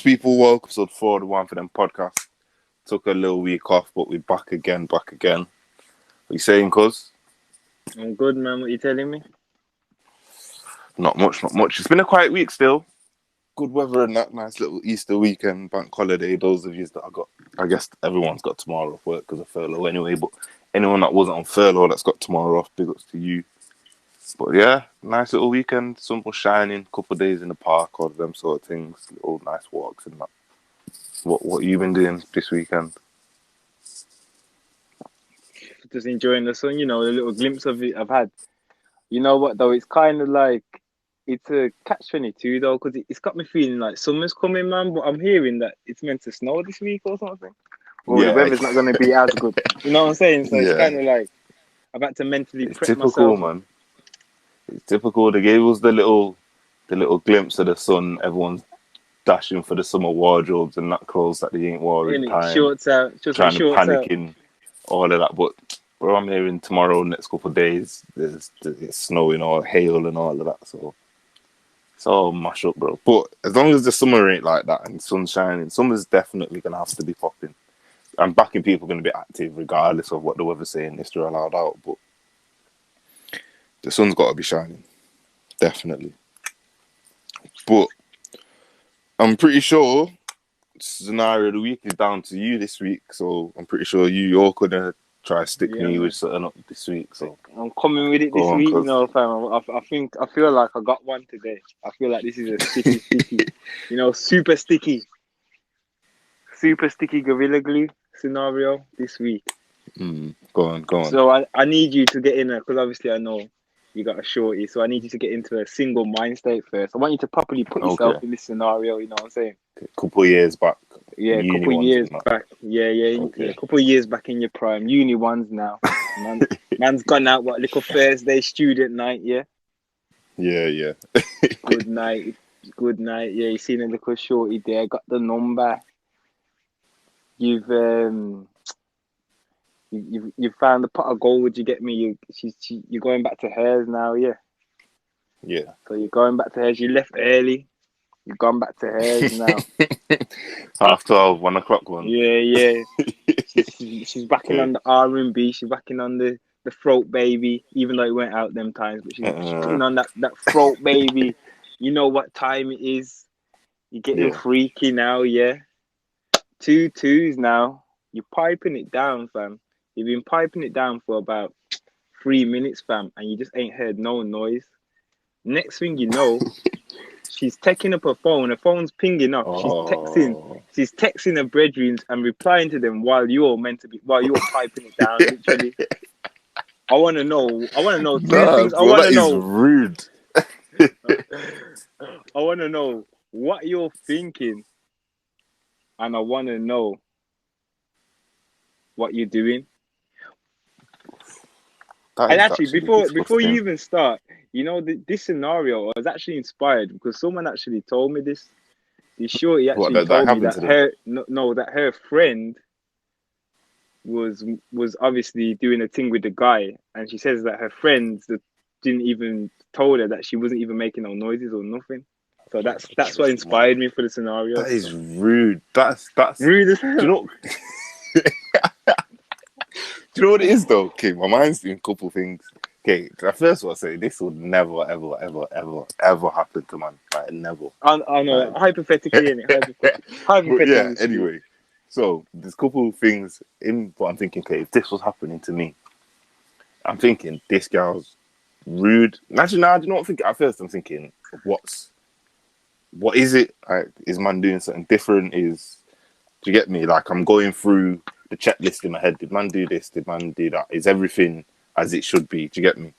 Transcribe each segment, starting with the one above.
people? Welcome to episode 4 of the One for Them podcast. Took a little week off, but we're back again. What you saying, cuz? I'm good, man. What you telling me? Not much. It's been a quiet week still. Good weather and that nice little Easter weekend, bank holiday. Those of you that I guess everyone's got tomorrow off work because of furlough anyway, but anyone that wasn't on furlough that's got tomorrow off, big ups to you. But yeah, nice little weekend, sun was shining, couple of days in the park, all of them sort of things, little nice walks and that. What you been doing this weekend? Just enjoying the sun, the little glimpse of it I've had. You know what, though? It's kind of like, it's a catch-22, though, because it's got me feeling like summer's coming, man, but I'm hearing that it's meant to snow this week or something. Or the weather's not going to be as good. You know what I'm saying? So it's kind of like, I've had to mentally It's prep typical, myself. man. It's typical. They gave us the little glimpse of the sun. Everyone's dashing for the summer wardrobes and that clothes that they ain't wore in Innit? time. Shorts out. Just the Trying to shorts panic out. in all of that. But bro, I'm hearing tomorrow, next couple of days, it's snowing or hail and all of that. So it's all mash up, bro. But as long as the summer ain't like that and sun's shining, summer's definitely gonna have to be popping. And backing people are gonna be active regardless of what the weather's saying if they're allowed out. But the sun's got to be shining, definitely. But I'm pretty sure scenario of the week is down to you this week, so I'm pretty sure you're gonna try to stick Yeah, me man. with something up this week. So I'm coming with it go this on, week, cuz. fam. I feel like I got one today. I feel like this is a sticky, super sticky Gorilla Glue scenario this week. Go on. So I need you to get in there because obviously I know you got a shorty. So I need you to get into a single mind state first. I want you to properly put yourself Okay. in this scenario. You know what I'm saying? Couple of years back, Yeah, a uni couple of ones years and that. back. Yeah, Okay. a couple of years back in your prime. Uni ones now. Man's gone out. What little Thursday student night? Yeah. Yeah. Good night. Yeah, you seen a little shorty there. Got the number. You've found the pot of gold. You get me? You're going back to hers now. Yeah. Yeah. So you're going back to hers. You left early. You've gone back to hers now. 12:30, 1 o'clock one. Yeah. She's backing Okay. on the R&B. She's backing on the throat baby. Even though it went out them times, but she's putting on that throat baby. You know what time it is. You're getting freaky now, yeah. 2 2s now. You're piping it down, fam. You've been piping it down for about 3 minutes, fam, and you just ain't heard no noise. Next thing you know, she's taking up her phone. Her phone's pinging off. She's texting her bedrooms and replying to them while you're piping it down, literally. I want to know two things. Bro, that is rude. I want to know what you're thinking, and I want to know what you're doing. And actually, before you even start, this scenario was actually inspired because someone actually told me this. The shorty actually told me that her friend was obviously doing a thing with the guy, and she says that her friends didn't even told her that she wasn't even making no noises or nothing. So that's what inspired me for the scenario. That is rude. That's rude. Do you know? Do you know what it is though? Okay, my mind's doing a couple things. Okay, I first want to say this would never, ever happen to man. Like never. I know. Like, hypothetically, hypothetically. Yeah. Anyway, so there's a couple of things in what I'm thinking. Okay, if this was happening to me, I'm thinking this girl's rude. Actually, no, I do not think. At first, I'm thinking, what is it? Like, is man doing something different? Do you get me? Like, I'm going through the checklist in my head. Did man do this? Did man do that? Is everything as it should be? Do you get me?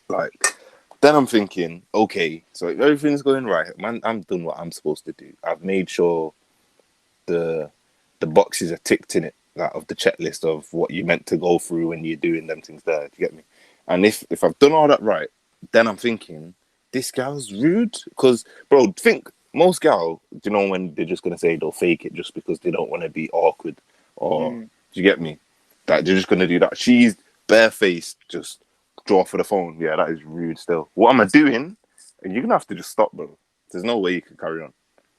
Like, then I'm thinking, okay, so if everything's going right, man, I'm done what I'm supposed to do. I've made sure the boxes are ticked in it, like, of the checklist of what you meant to go through when you're doing them things there. Do you get me? And if I've done all that right, then I'm thinking, this gal's rude. Because, bro, think most gal, do you know when they're just going to say they'll fake it just because they don't want to be awkward? Or, do you get me? That they're just going to do that. She's barefaced, just draw for the phone. Yeah, that is rude still. What am I doing? You're going to have to just stop, bro. There's no way you can carry on.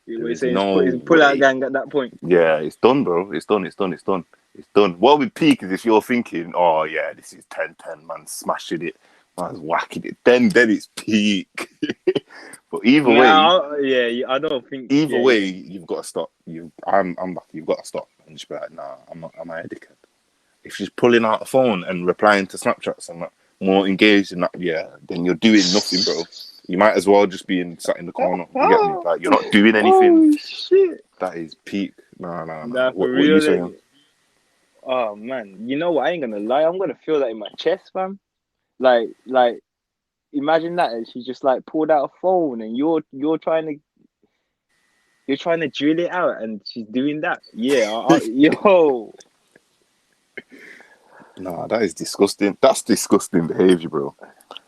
What There you is saying? no It's pull out way. gang at that point. Yeah, it's done, bro. It's done. It's done. It's done. It's done. What would peak is if you're thinking, oh yeah, this is 10-10, man, smashing it, man's whacking it. Then it's peak. But Yeah, I don't think. either Yeah, way, yeah. you've got to stop. I'm back. You've got to stop and just be like, nah, I'm not. Am I a dickhead? If she's pulling out the phone and replying to Snapchats and more engaged in that, yeah, then you're doing nothing, bro. You might as well just be sat in the corner. You get me? Like you're not doing anything. Oh shit! That is peak. Nah. Nah, for What are you real. saying? Oh man, you know what? I ain't gonna lie. I'm gonna feel that in my chest, fam. Like, imagine that, and she just like pulled out a phone, and you're trying to drill it out, and she's doing that. Yeah, yo. Nah, that is disgusting. That's disgusting behavior, bro.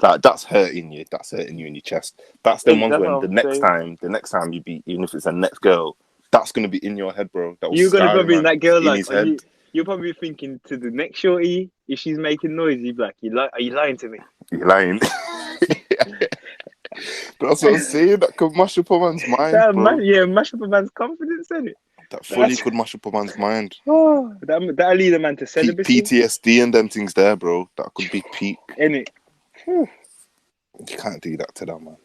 Like that's hurting you. That's hurting you in your chest. That's the ones That's what when I'm saying. the next time you beat, even if it's a next girl, that's gonna be in your head, bro. That was You're gonna scarring, probably man. that It's girl in like, his head. you're probably thinking to the next shorty if she's making noise, you'd be like, are you lying to me? You're lying. That's what I'm saying. That could mash up a man's mind, bro. Mash up a man's confidence, innit? That fully That's could mash up a man's mind. that'll lead a man to celibacy, PTSD and them things there, bro. That could be peak. innit? You can't do that to that man.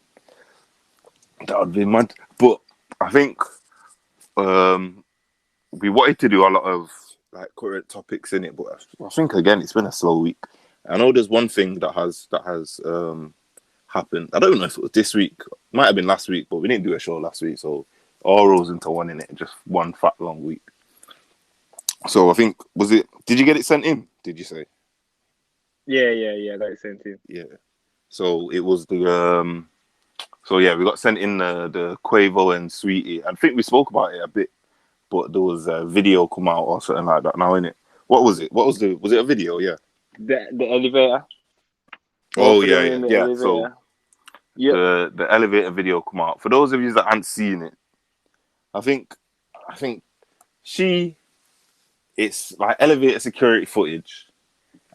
That would be mad. But I think we wanted to do a lot of like current topics in it, but I think again it's been a slow week. I know there's one thing that has happened. I don't know if it was this week, might have been last week, but we didn't do a show last week, so all rolls into one in it, just one fat long week. So I think did you get it sent in? Did you say? Yeah, that's same thing. Yeah. So it was the so yeah, we got sent in the Quavo and Sweetie. I think we spoke about it a bit, but there was a video come out or something like that now, innit? What was it? Was it a video? Yeah. The elevator. Oh Both of them yeah. in the Yeah. So elevator. Yep. the elevator video come out. For those of you that haven't seen it, I think it's like elevator security footage,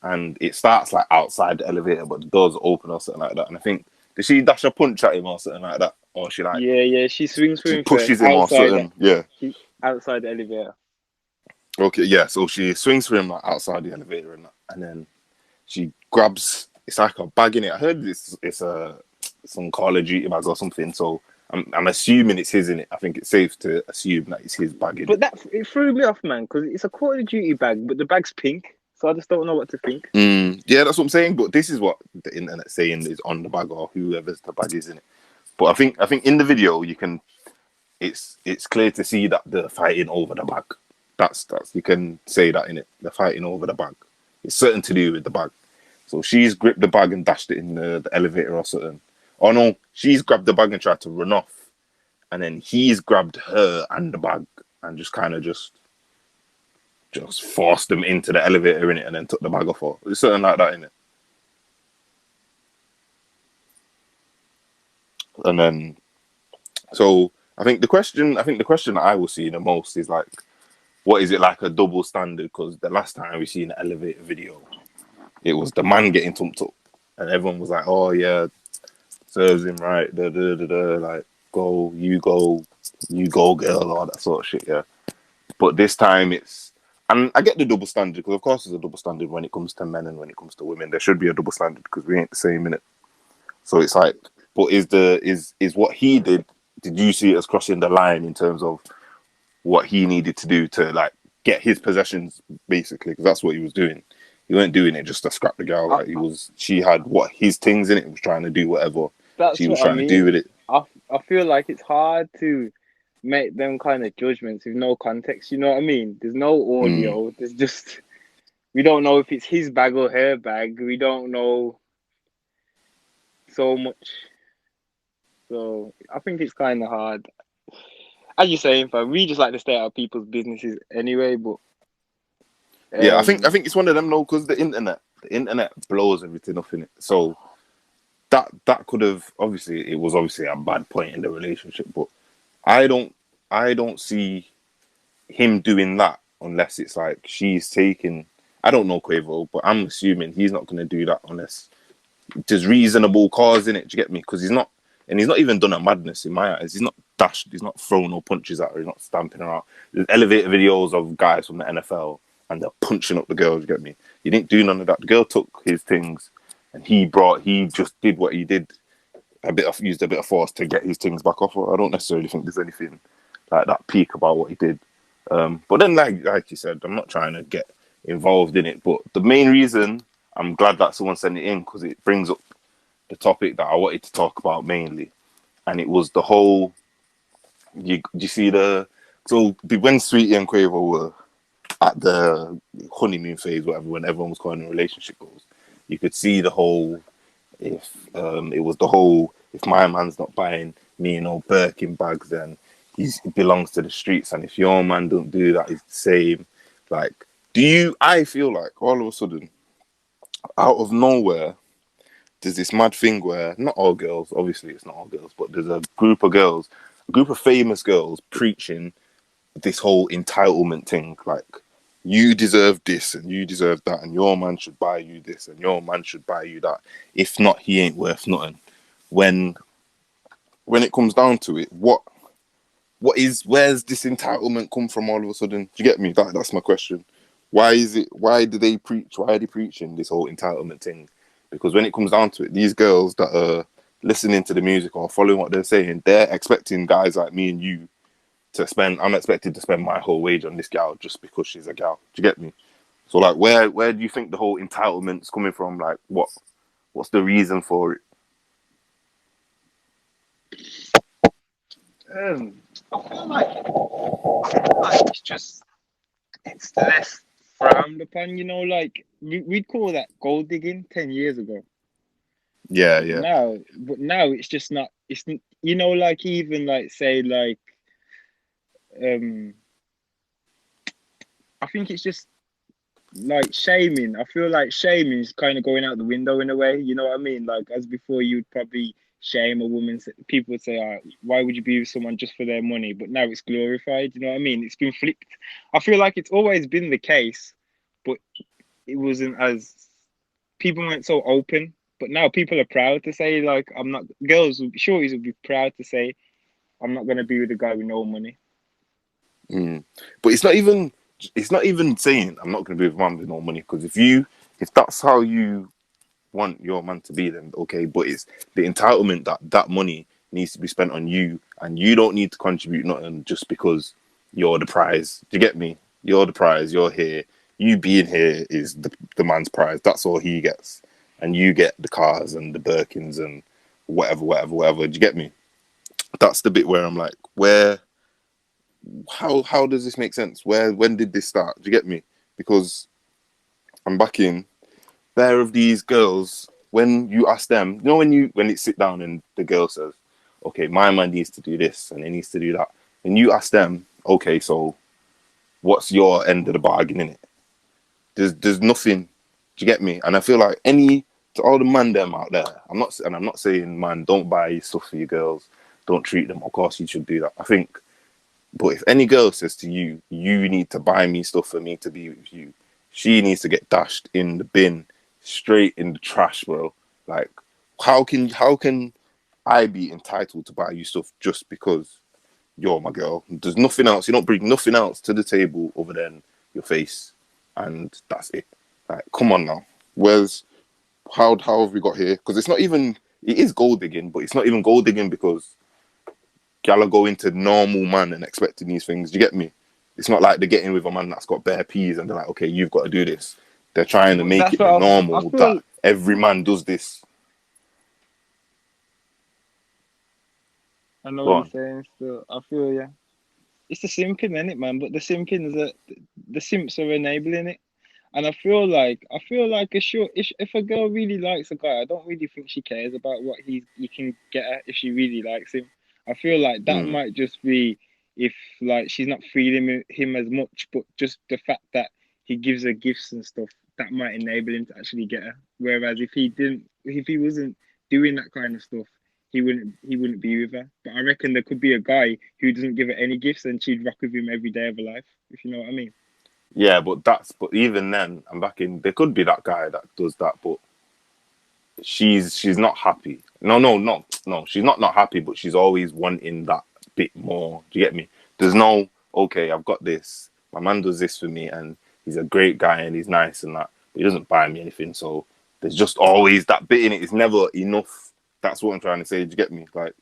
and it starts like outside the elevator, but the doors open or something like that. And I think did she dash a punch at him or something like that, or she like Yeah. She swings for she him first pushes him or something? Yeah. outside the elevator. Okay. Yeah. So she swings for him like outside the elevator and then she grabs. It's like a bag in it. I heard it's some Call of Duty bag or something. So I'm assuming it's his in it. I think it's safe to assume that it's his bag in But it. it threw me off, man, because it's a Call of Duty bag, but the bag's pink, so I just don't know what to think. Yeah, that's what I'm saying. But this is what the internet's saying is on the bag or whoever's the bag is in it. But I think in the video it's clear to see that they're fighting over the bag. That's you can say that in it. They're fighting over the bag. It's certain to do with the bag. So she's gripped the bag and dashed it in the elevator or something. Oh no, she's grabbed the bag and tried to run off. And then he's grabbed her and the bag and just kind of just forced them into the elevator in it and then took the bag off her. It's something like that in it. And then so I think the question that I will see the most is like, what is it like a double standard? Because the last time we seen an elevator video, it was the man getting tumped up, and everyone was like, "Oh yeah, serves him right." Like, you go, girl, all that sort of shit. Yeah, but this time and I get the double standard because of course there's a double standard when it comes to men and when it comes to women. There should be a double standard because we ain't the same in it. So it's like, but is what he did? Did you see it as crossing the line in terms of what he needed to do to like get his possessions basically? Because that's what he was doing. He weren't doing it just to scrap the girl. Like she had his things in it. Was trying to do whatever That's she was what I trying to do mean. with it. I feel like it's hard to make them kind of judgments with no context. You know what I mean? There's no audio. There's just we don't know if it's his bag or her bag. We don't know so much. So I think it's kind of hard. As you're saying, fam, we just like to stay out of people's businesses anyway. But Yeah, I think it's one of them though, because the internet blows everything up in it. So that could have it was obviously a bad point in the relationship, but I don't see him doing that unless it's like she's taking. I don't know Quavo, but I'm assuming he's not going to do that unless there's reasonable cause in it. Do you get me? Because he's not even done a madness in my eyes. He's not dashed. He's not throwing no punches at her. He's not stamping her out. There's elevator videos of guys from the NFL and they're punching up the girls. You get me? He didn't do none of that. The girl took his things and he just did what he did. Used a bit of force to get his things back off her. I don't necessarily think there's anything like that peak about what he did. But then, like you said, I'm not trying to get involved in it. But the main reason I'm glad that someone sent it in because it brings up the topic that I wanted to talk about mainly, and it was the whole. You see when Sweetie and Quavo were at the honeymoon phase, whatever, when everyone was calling relationship goals, you could see the whole. If my man's not buying me no Birkin bags, then he belongs to the streets, and if your man don't do that, it's the same. Like, I feel like all of a sudden, out of nowhere, there's this mad thing where not all girls, obviously it's not all girls, but there's a group of famous girls preaching this whole entitlement thing, like you deserve this and you deserve that and your man should buy you this and your man should buy you that. If not, he ain't worth nothing. When it comes down to it, where's this entitlement come from all of a sudden? Do you get me? That's my question. Why are they preaching this whole entitlement thing? Because when it comes down to it, these girls that are listening to the music or following what they're saying, they're expecting guys like me and you I'm expected to spend my whole wage on this gal just because she's a gal. Do you get me? So like, where do you think the whole entitlement's coming from? Like, what's the reason for it? I feel like it's less frowned upon, like we'd call that gold digging 10 years ago. Yeah, But now it's just not, like even like say like, I think it's just like shaming. I feel like shaming is kind of going out the window in a way. You know what I mean? Like as before, you'd probably shame a woman. People would say, "Why would you be with someone just for their money?" But now it's glorified. You know what I mean? It's been flipped. I feel like it's always been the case, but it wasn't as people weren't so open. But now people are proud to say, like, I'm not. Shorties would be proud to say, I'm not gonna be with a guy with no money. But it's not even saying I'm not going to be with a man with no money, because if that's how you want your man to be, then okay. But it's the entitlement that money needs to be spent on you, and you don't need to contribute nothing just because you're the prize. Do you get me? You're the prize. You're here. You being here is the man's prize. That's all he gets, and you get the cars and the Birkins and whatever. Do you get me? That's the bit where I'm like, how does this make sense? When did this start? Do you get me? Because I'm back in there of these girls. When you ask them, when it sit down and the girl says, "Okay, my man needs to do this and he needs to do that," and you ask them, "Okay, so what's your end of the bargain in it?" There's nothing. Do you get me? And I feel like to all the man them out there, I'm not saying, man, don't buy stuff for your girls, don't treat them. Of course, you should do that. I think. But if any girl says to you, you need to buy me stuff for me to be with you, she needs to get dashed in the bin, straight in the trash, bro. Like, how can I be entitled to buy you stuff just because you're my girl? There's nothing else. You don't bring nothing else to the table other than your face, and that's it. Like, come on now. How have we got here? Because it is gold digging, but it's not even gold digging because Gyal are going to normal man and expecting these things. Do you get me? It's not like they're getting with a man that's got bare peas and they're like, okay, you've got to do this. They're trying to make it the normal that every man does this. I know what you're saying. Still, I feel it's the simping, isn't it, man? But the simps are enabling it, and I feel like if a girl really likes a guy, I don't really think she cares about what he can get her if she really likes him. I feel like that might just be if like she's not feeling him as much, but just the fact that he gives her gifts and stuff, that might enable him to actually get her. Whereas if he wasn't doing that kind of stuff, he wouldn't be with her. But I reckon there could be a guy who doesn't give her any gifts and she'd rock with him every day of her life, if you know what I mean. Yeah, but even then, I'm back in. There could be that guy that does that, but she's not happy. No, she's not happy, but she's always wanting that bit more. Do you get me? There's no, okay, I've got this. My man does this for me, and he's a great guy and he's nice and that, but he doesn't buy me anything. So there's just always that bit in it. It's never enough. That's what I'm trying to say. Do you get me? Like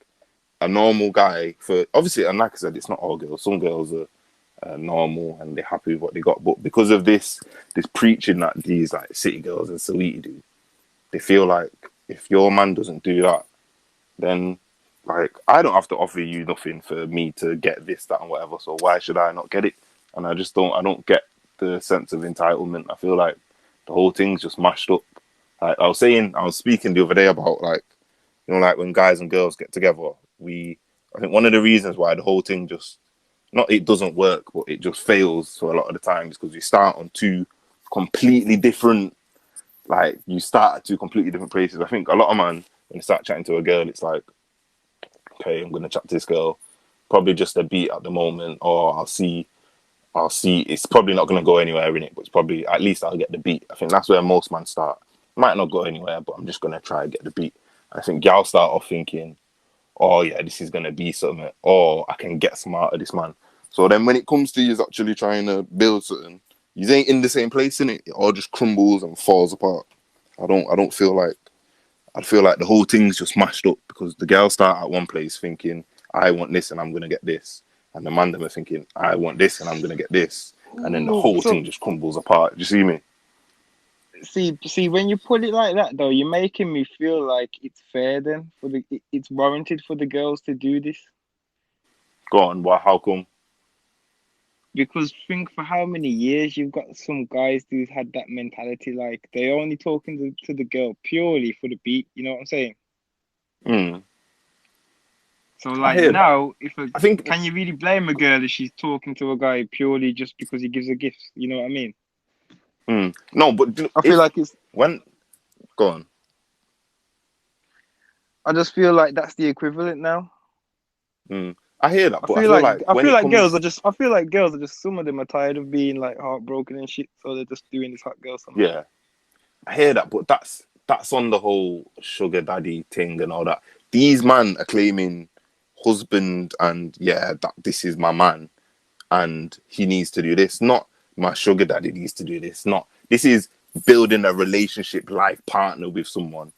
a normal guy for obviously, and like I said, it's not all girls. Some girls are normal and they're happy with what they got, but because of this preaching that these like city girls and Saweetie do, they feel like if your man doesn't do that, then like I don't have to offer you nothing for me to get this, that, and whatever. So why should I not get it? And I don't get the sense of entitlement. I feel like the whole thing's just mashed up. Like I was speaking the other day about like, you know, like when guys and girls get together, I think one of the reasons why the whole thing just not it doesn't work, but it just fails for a lot of the time is because we start on two completely different. Like you start at two completely different places. I think a lot of man when they start chatting to a girl, it's like, okay, I'm gonna chat to this girl, probably just a beat at the moment, or I'll see. It's probably not gonna go anywhere in it, but it's probably at least I'll get the beat. I think that's where most men start. Might not go anywhere, but I'm just gonna try and get the beat. I think Gyal start off thinking, oh yeah, this is gonna be something, or I can get some out of this man. So then when it comes to you actually trying to build something, you ain't in the same place in it. It all just crumbles and falls apart. I feel like the whole thing's just mashed up because the girls start at one place thinking, I want this and I'm gonna get this. And the man them are thinking, I want this and I'm gonna get this. And then the whole thing just crumbles apart. Do you see me? See, when you put it like that, though, you're making me feel like it's fair. Then it's warranted for the girls to do this. Go on, why? How come? Because think for how many years you've got some guys who've had that mentality, like they're only talking to the girl purely for the beat. You know what I'm saying? Mm. So like now, can you really blame a girl if she's talking to a guy purely just because he gives her gifts? You know what I mean? No, but I feel like it's when. Go on. I just feel like that's the equivalent now. I hear that, but I feel like girls are just some of them are tired of being like heartbroken and shit, so they're just doing this hot girl something. Yeah, I hear that, but that's on the whole sugar daddy thing and all that. These men are claiming husband and that this is my man and he needs to do this. Not my sugar daddy needs to do this. Not this is building a relationship life partner with someone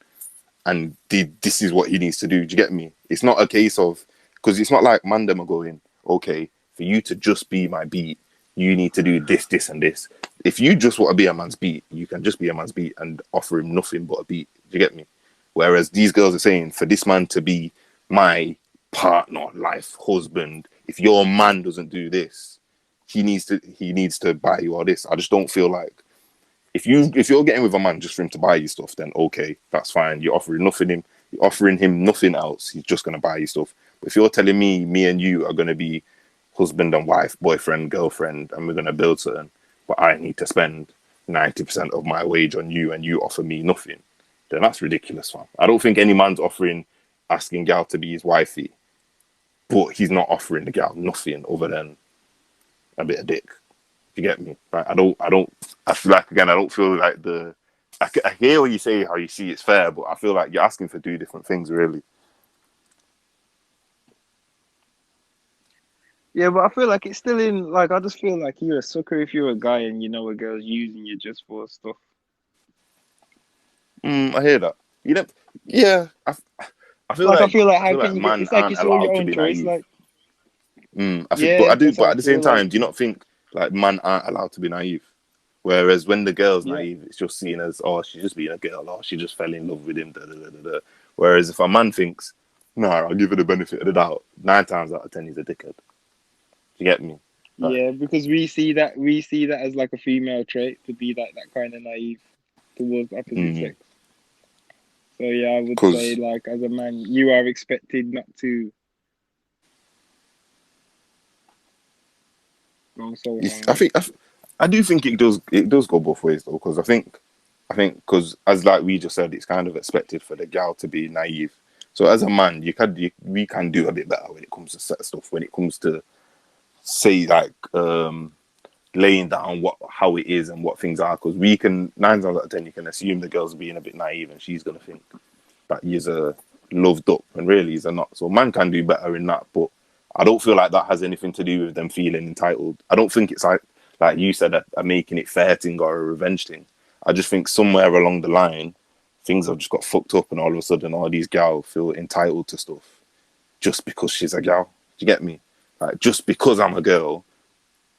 and this is what he needs to do. Do you get me? It's not a case of because it's not like man them are going, okay, for you to just be my beat, you need to do this, this, and this. If you just want to be a man's beat, you can just be a man's beat and offer him nothing but a beat. Do you get me? Whereas these girls are saying, for this man to be my partner, life, husband, if your man doesn't do this, he needs to buy you all this. I just don't feel like if you're getting with a man just for him to buy you stuff, then okay, that's fine. You're offering him nothing else. He's just gonna buy you stuff. But if you're telling me and you are gonna be husband and wife, boyfriend, girlfriend, and we're gonna build something, but I need to spend 90% of my wage on you and you offer me nothing, then that's ridiculous, fam. I don't think any man's asking Gyal to be his wifey, but he's not offering the Gyal nothing other than a bit of dick. You get me? Like, I feel like, again, I don't feel like I hear what you say, how you see it's fair, but I feel like you're asking for two different things, really. Yeah, but I feel like it's still in, like, I just feel like you're a sucker if you're a guy and you know a girl's using you just for stuff. I hear that. You know, yeah, I feel like, like I feel like how can you man it's like aren't it's all allowed your to own be choice, naive. like. I think, but I do, that's how but I at the same feel time, do you not think like man aren't allowed to be naive? Whereas when the girl's Yeah. naive, it's just seen as, oh, she's just being a girl, or she just fell in love with him. Da, da, da, da, da. Whereas if a man thinks, nah, I'll give her the benefit of the doubt, 9 times out of 10 he's a dickhead. Do you get me? Like, Yeah, because we see that as like a female trait to be like that kind of naive towards the opposite sex. So yeah, I would say like as a man, you are expected not to go so hard. I do think it does go both ways though, because I think because as like we just said, it's kind of expected for the gal to be naive. So as a man, we can do a bit better when it comes to set stuff. When it comes to say like laying down how it is and what things are, because we can 9 times out of 10 you can assume the girl's being a bit naive and she's gonna think that he's a loved up and really he's a not. So man can do better in that, but I don't feel like that has anything to do with them feeling entitled. I don't think it's like you said, a making it fair thing or a revenge thing. I just think somewhere along the line, things have just got fucked up, and all of a sudden, all these gal feel entitled to stuff just because she's a gal. Do you get me? Like, just because I'm a girl,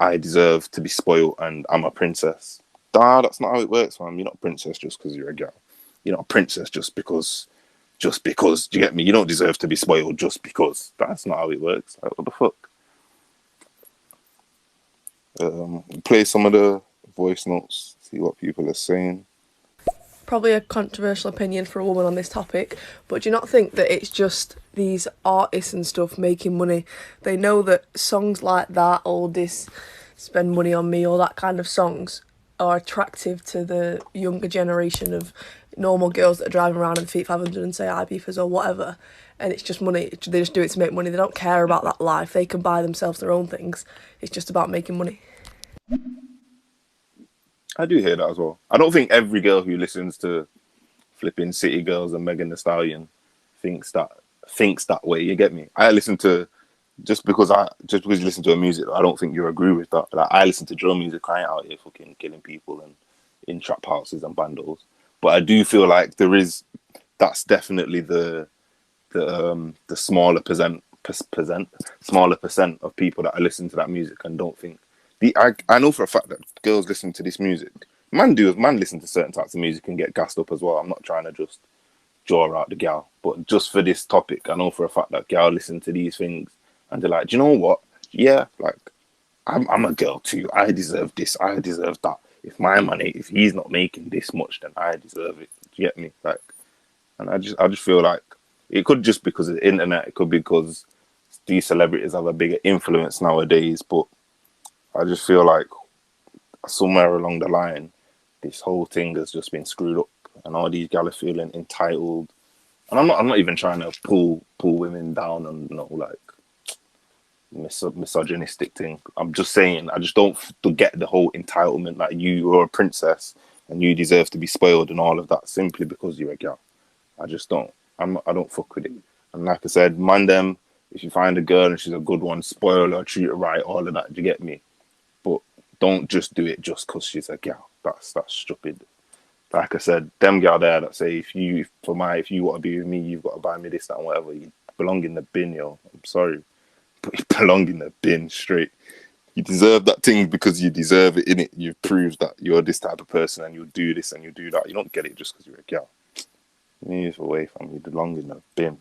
I deserve to be spoiled and I'm a princess. Nah, that's not how it works, man. You're not a princess just because you're a gal. You're not a princess just because. Do you get me? You don't deserve to be spoiled just because. That's not how it works. Like, what the fuck? Play some of the voice notes, see what people are saying. Probably a controversial opinion for a woman on this topic, but do you not think that it's just these artists and stuff making money? They know that songs like that, all this spend money on me, all that kind of songs are attractive to the younger generation of normal girls that are driving around in Fiat 500 and say hi beefers or whatever, and it's just money. They just do it to make money. They don't care about that life. They can buy themselves their own things. It's just about making money. I do hear that as well. I don't think every girl who listens to flipping City Girls and Megan Thee Stallion thinks that way. You get me? I listen to just because you listen to her music, I don't think you agree with that. Like, I listen to drill music, crying out here, fucking killing people and in trap houses and bandos. But I do feel like that's definitely the smaller percent of people that I listen to that music and don't think. I know for a fact that girls listen to this music. Man listen to certain types of music and get gassed up as well. I'm not trying to just draw out the gal, but just for this topic, I know for a fact that gal listen to these things and they're like, do you know what? Yeah, like I'm a girl too. I deserve this. I deserve that. If he's not making this much, then I deserve it. Do you get me? Like, and I just feel like it could just because of the internet. It could be because these celebrities have a bigger influence nowadays. But I just feel like somewhere along the line, this whole thing has just been screwed up, and all these gal are feeling entitled. And I'm not even trying to pull women down on like misogynistic thing. I'm just saying I just don't get the whole entitlement, like you are a princess and you deserve to be spoiled and all of that simply because you're a girl. I just don't. I don't fuck with it. And like I said, man, them, if you find a girl and she's a good one, spoil her, treat her right, all of that. Do you get me? But don't just do it just because she's a girl. That's stupid. Like I said, them girl there that say if you want to be with me, you've got to buy me this, that, and whatever. You belong in the bin, yo. I'm sorry, but you belong in the bin straight. You deserve that thing because you deserve it, innit? You've proved that you're this type of person and you'll do this and you'll do that. You don't get it just because you're a girl. Move away from you. Belong in the bin.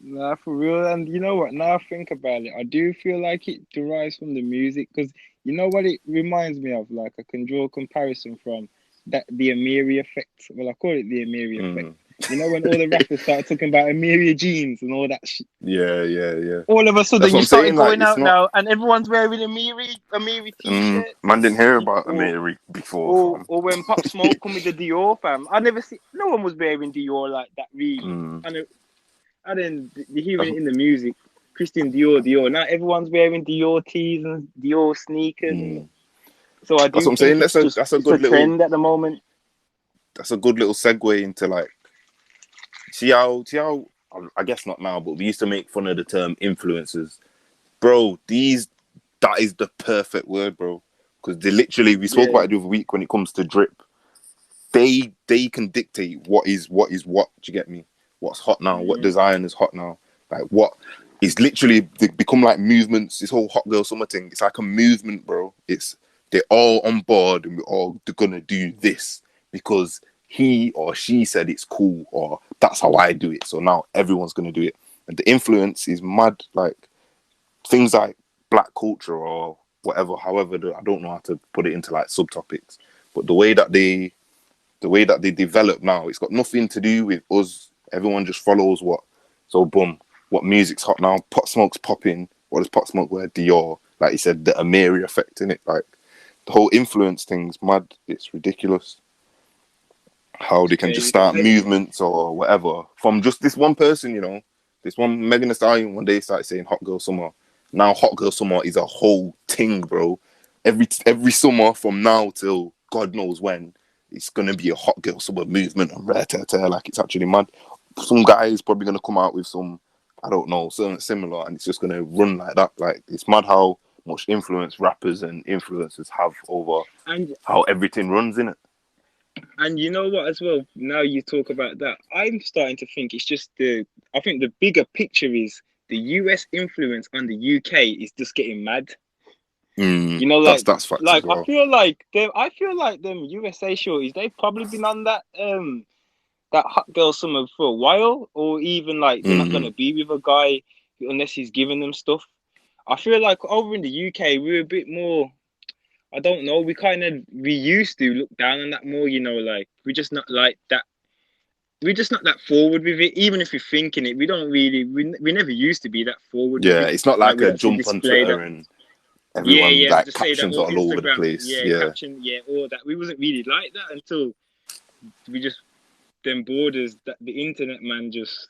Nah, for real. And you know what? Now I think about it, I do feel like it derives from the music because you know what it reminds me of? Like I can draw a comparison from the Amiri effect. Well, I call it the Amiri effect. You know when all the rappers started talking about Amiri jeans and all that shit. Yeah. All of a sudden you started going out not... now and everyone's wearing Amiri t-shirts. Man didn't hear about Amiri before. Or when Pop Smoke come with the Dior, fam. No one was wearing Dior like that, really. And then you hear it in the music. Christian Dior. Now everyone's wearing Dior tees and Dior sneakers. So I do. That's what I'm saying. That's a good little trend at the moment. That's a good little segue into like. See how I guess not now, but we used to make fun of the term influencers, bro. That is the perfect word, bro. Because they literally, we spoke about it the other week when it comes to drip. They can dictate what is what. Do you get me? What's hot now? What design is hot now? Like what is literally they become like movements. This whole hot girl summer thing. It's like a movement, bro. They're all on board and we're all gonna do this because he or she said it's cool or that's how I do it. So now everyone's gonna do it. And the influence is mad. Like things like black culture or whatever. However, I don't know how to put it into like subtopics. But the way that they develop now, it's got nothing to do with us. Everyone just follows what. So boom, what music's hot now? Pop Smoke's popping. What does Pop Smoke wear? Dior. Like you said, the Amiri effect in it. Like the whole influence thing's mad. It's ridiculous. How they can just start movements or whatever from just this one person, you know. This one Megan Thee Stallion one day started saying hot girl summer. Now hot girl summer is a whole thing, bro. Every summer from now till God knows when, it's gonna be a hot girl summer movement and like it's actually mad. Some guy is probably gonna come out with some I don't know, something similar, and it's just gonna run like that. Like it's mad how much influence rappers and influencers have over And how everything runs in it. and you know what as well, now you talk about that, I'm starting to think it's just I think the bigger picture is the US influence on the UK is just getting mad. You know, That's facts as well. I feel like them USA shorties, they've probably been on that hot girl summer for a while, or even like they're not gonna be with a guy unless he's giving them stuff. I feel like over in the UK we're a bit more. I don't know. We used to look down on that more. You know, like we're just not like that. We're just not that forward with it. Even if we're thinking it, we don't really. We never used to be that forward with Yeah, it. it's not Like like we'd a actually jump on display Twitter that. and Yeah, everyone yeah. like Just say that, captions or all over the Instagram. place. Yeah, Yeah, caption. Yeah, all that. We wasn't really like that until we just them borders that the internet man just.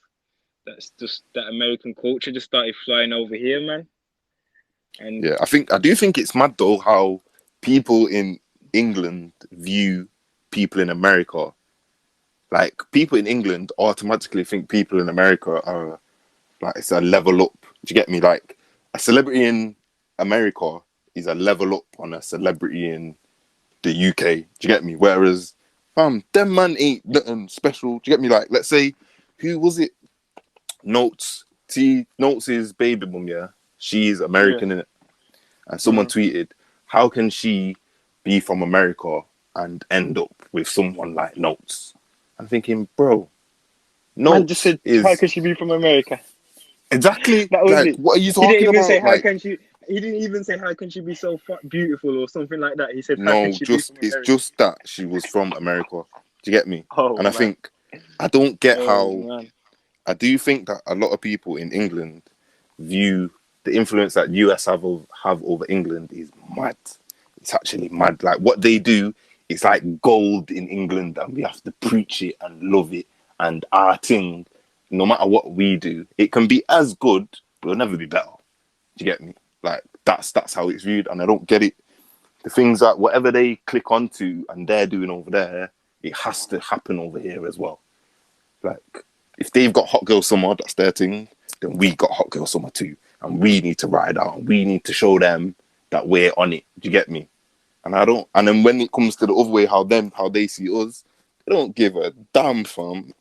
That's just that American culture just started flying over here, man. And yeah. I do think it's mad though how people in England view people in America. Like people in England automatically think people in America are like it's a level up. Do you get me? Like a celebrity in America is a level up on a celebrity in the UK. Do you get me? Whereas, them man ain't nothing special. Do you get me? Like, let's say, who was it? Notes. Notes is baby mum, yeah? She's yeah, American, innit? And someone tweeted, how can she be from America and end up with someone like Notes? I'm thinking, bro, man just Notes said, "How is can she be from America?" exactly That was like, it. what are you He didn't talking even say, about? "How Like, can she?" He didn't even say, "How can she be so beautiful?" or something like that. He said, "How can no, she be just from it's America?" just that she was from America. Do you get me? Oh And I man, think I don't get oh how man. I do think that a lot of people in England view the influence that US have over England is mad. It's actually mad. Like what they do is like gold in England, and we have to preach it and love it. And our thing, no matter what we do, it can be as good, but it'll never be better. Do you get me? Like that's how it's viewed, and I don't get it. The things that whatever they click onto and they're doing over there, it has to happen over here as well. Like if they've got Hot Girl Summer, that's their thing, then we got Hot Girl Summer too. And we need to ride out and we need to show them that we're on it. Do you get me? And I don't and then when it comes to the other way, how they see us, they don't give a damn fam.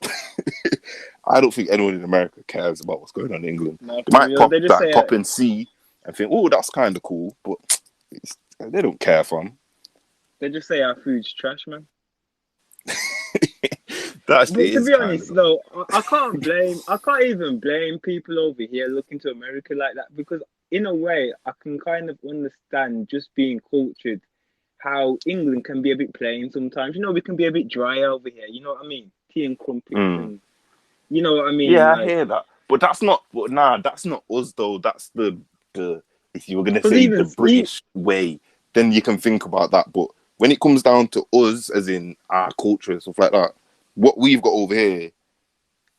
I don't think anyone in America cares about what's going on in England. No, They for might real. They just say, pop and see and think, oh, that's kind of cool, but they don't care, fam. our food's trash, man. That's it But to is be kind honest, of. though, I can't even blame people over here looking to America like that because, in a way, I can kind of understand just being cultured how England can be a bit plain sometimes. You know, we can be a bit dry over here. You know what I mean? Tea and crumpets, and you know what I mean. Yeah, I Like, hear that, but that's not. But nah, that's not us though. That's the. If you were gonna because say the British way, then you can think about that. But when it comes down to us, as in our culture and stuff like that, what we've got over here,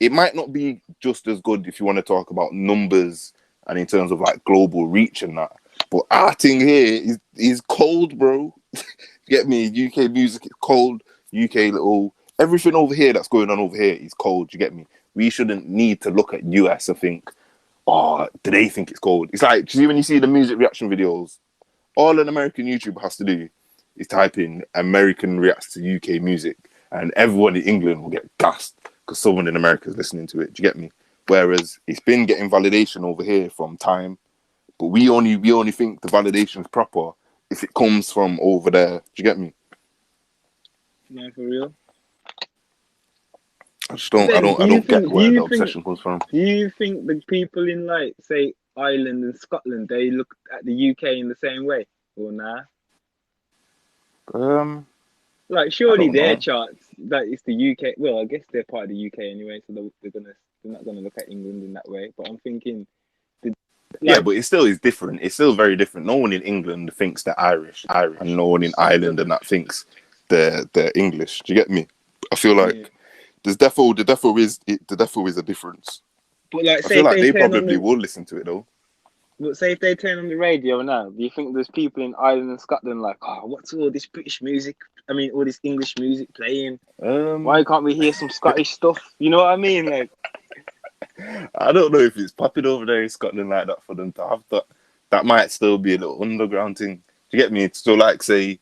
it might not be just as good if you want to talk about numbers and in terms of like global reach and that. But our thing here is cold, bro. Get me? UK music is cold. UK little everything over here that's going on over here is cold. You get me? We shouldn't need to look at US and think, oh, do they think it's cold? It's like, see when you see the music reaction videos, all an American YouTuber has to do is type in American reacts to UK music, and everyone in England will get gassed because someone in America is listening to it. Do you get me? Whereas it's been getting validation over here from time, but we only think the validation is proper if it comes from over there. Do you get me? no, for real. I just But don't I then, don't I don't get where the obsession comes from. do you think the people in like say Ireland and Scotland they look at the UK in the same way or nah? Um, Like, I surely don't their know. charts that it's the UK. Well, I guess they're part of the UK anyway, so they're not gonna look at England in that way. But I'm thinking, Yeah, like, but it still is different. It's still very different. No one in England thinks they're Irish, and no one in Ireland and that thinks they're English. Do you get me? I feel yeah. like the defo is a difference. But like, I feel say if like they they turn on probably the, will listen to it though. but say if they turn on the radio now, do you think there's people in Ireland and Scotland like, oh, what's all this British music? I mean, all this English music playing. Why Um, can't we hear some Scottish stuff? You know what I mean? Like, I don't know if it's popping over there in Scotland like that for them to have that. That might still be a little underground thing. Do you get me? It's still like say,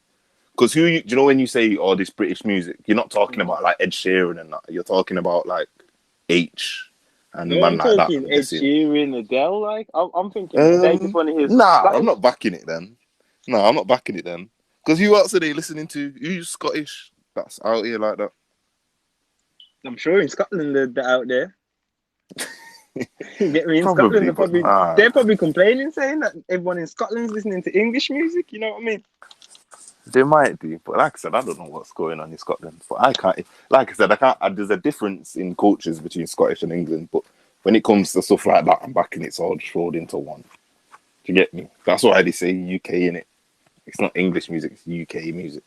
because do you know when you say all this British music, you're not talking about like Ed Sheeran and that. You're talking about like H and No, man I'm like that. talking I'm Ed guessing. Sheeran, Adele. Like, I'm thinking they just want to hear. Nah, I'm Like, not backing it then. No, I'm not backing it then. Because who else are they listening to? Who's Scottish that's out here like that? I'm sure in Scotland they're out there. Get me in Scotland, Probably, but they're probably complaining, saying that everyone in Scotland's listening to English music. You know what I mean? they might do. But like I said, I don't know what's going on in Scotland. But I can't. Like I said, I can't. There's a difference in cultures between Scottish and England. But when it comes to stuff like that, I'm backing it's all just rolled into one. Do you get me? That's why they say UK in it. It's not English music. It's UK music.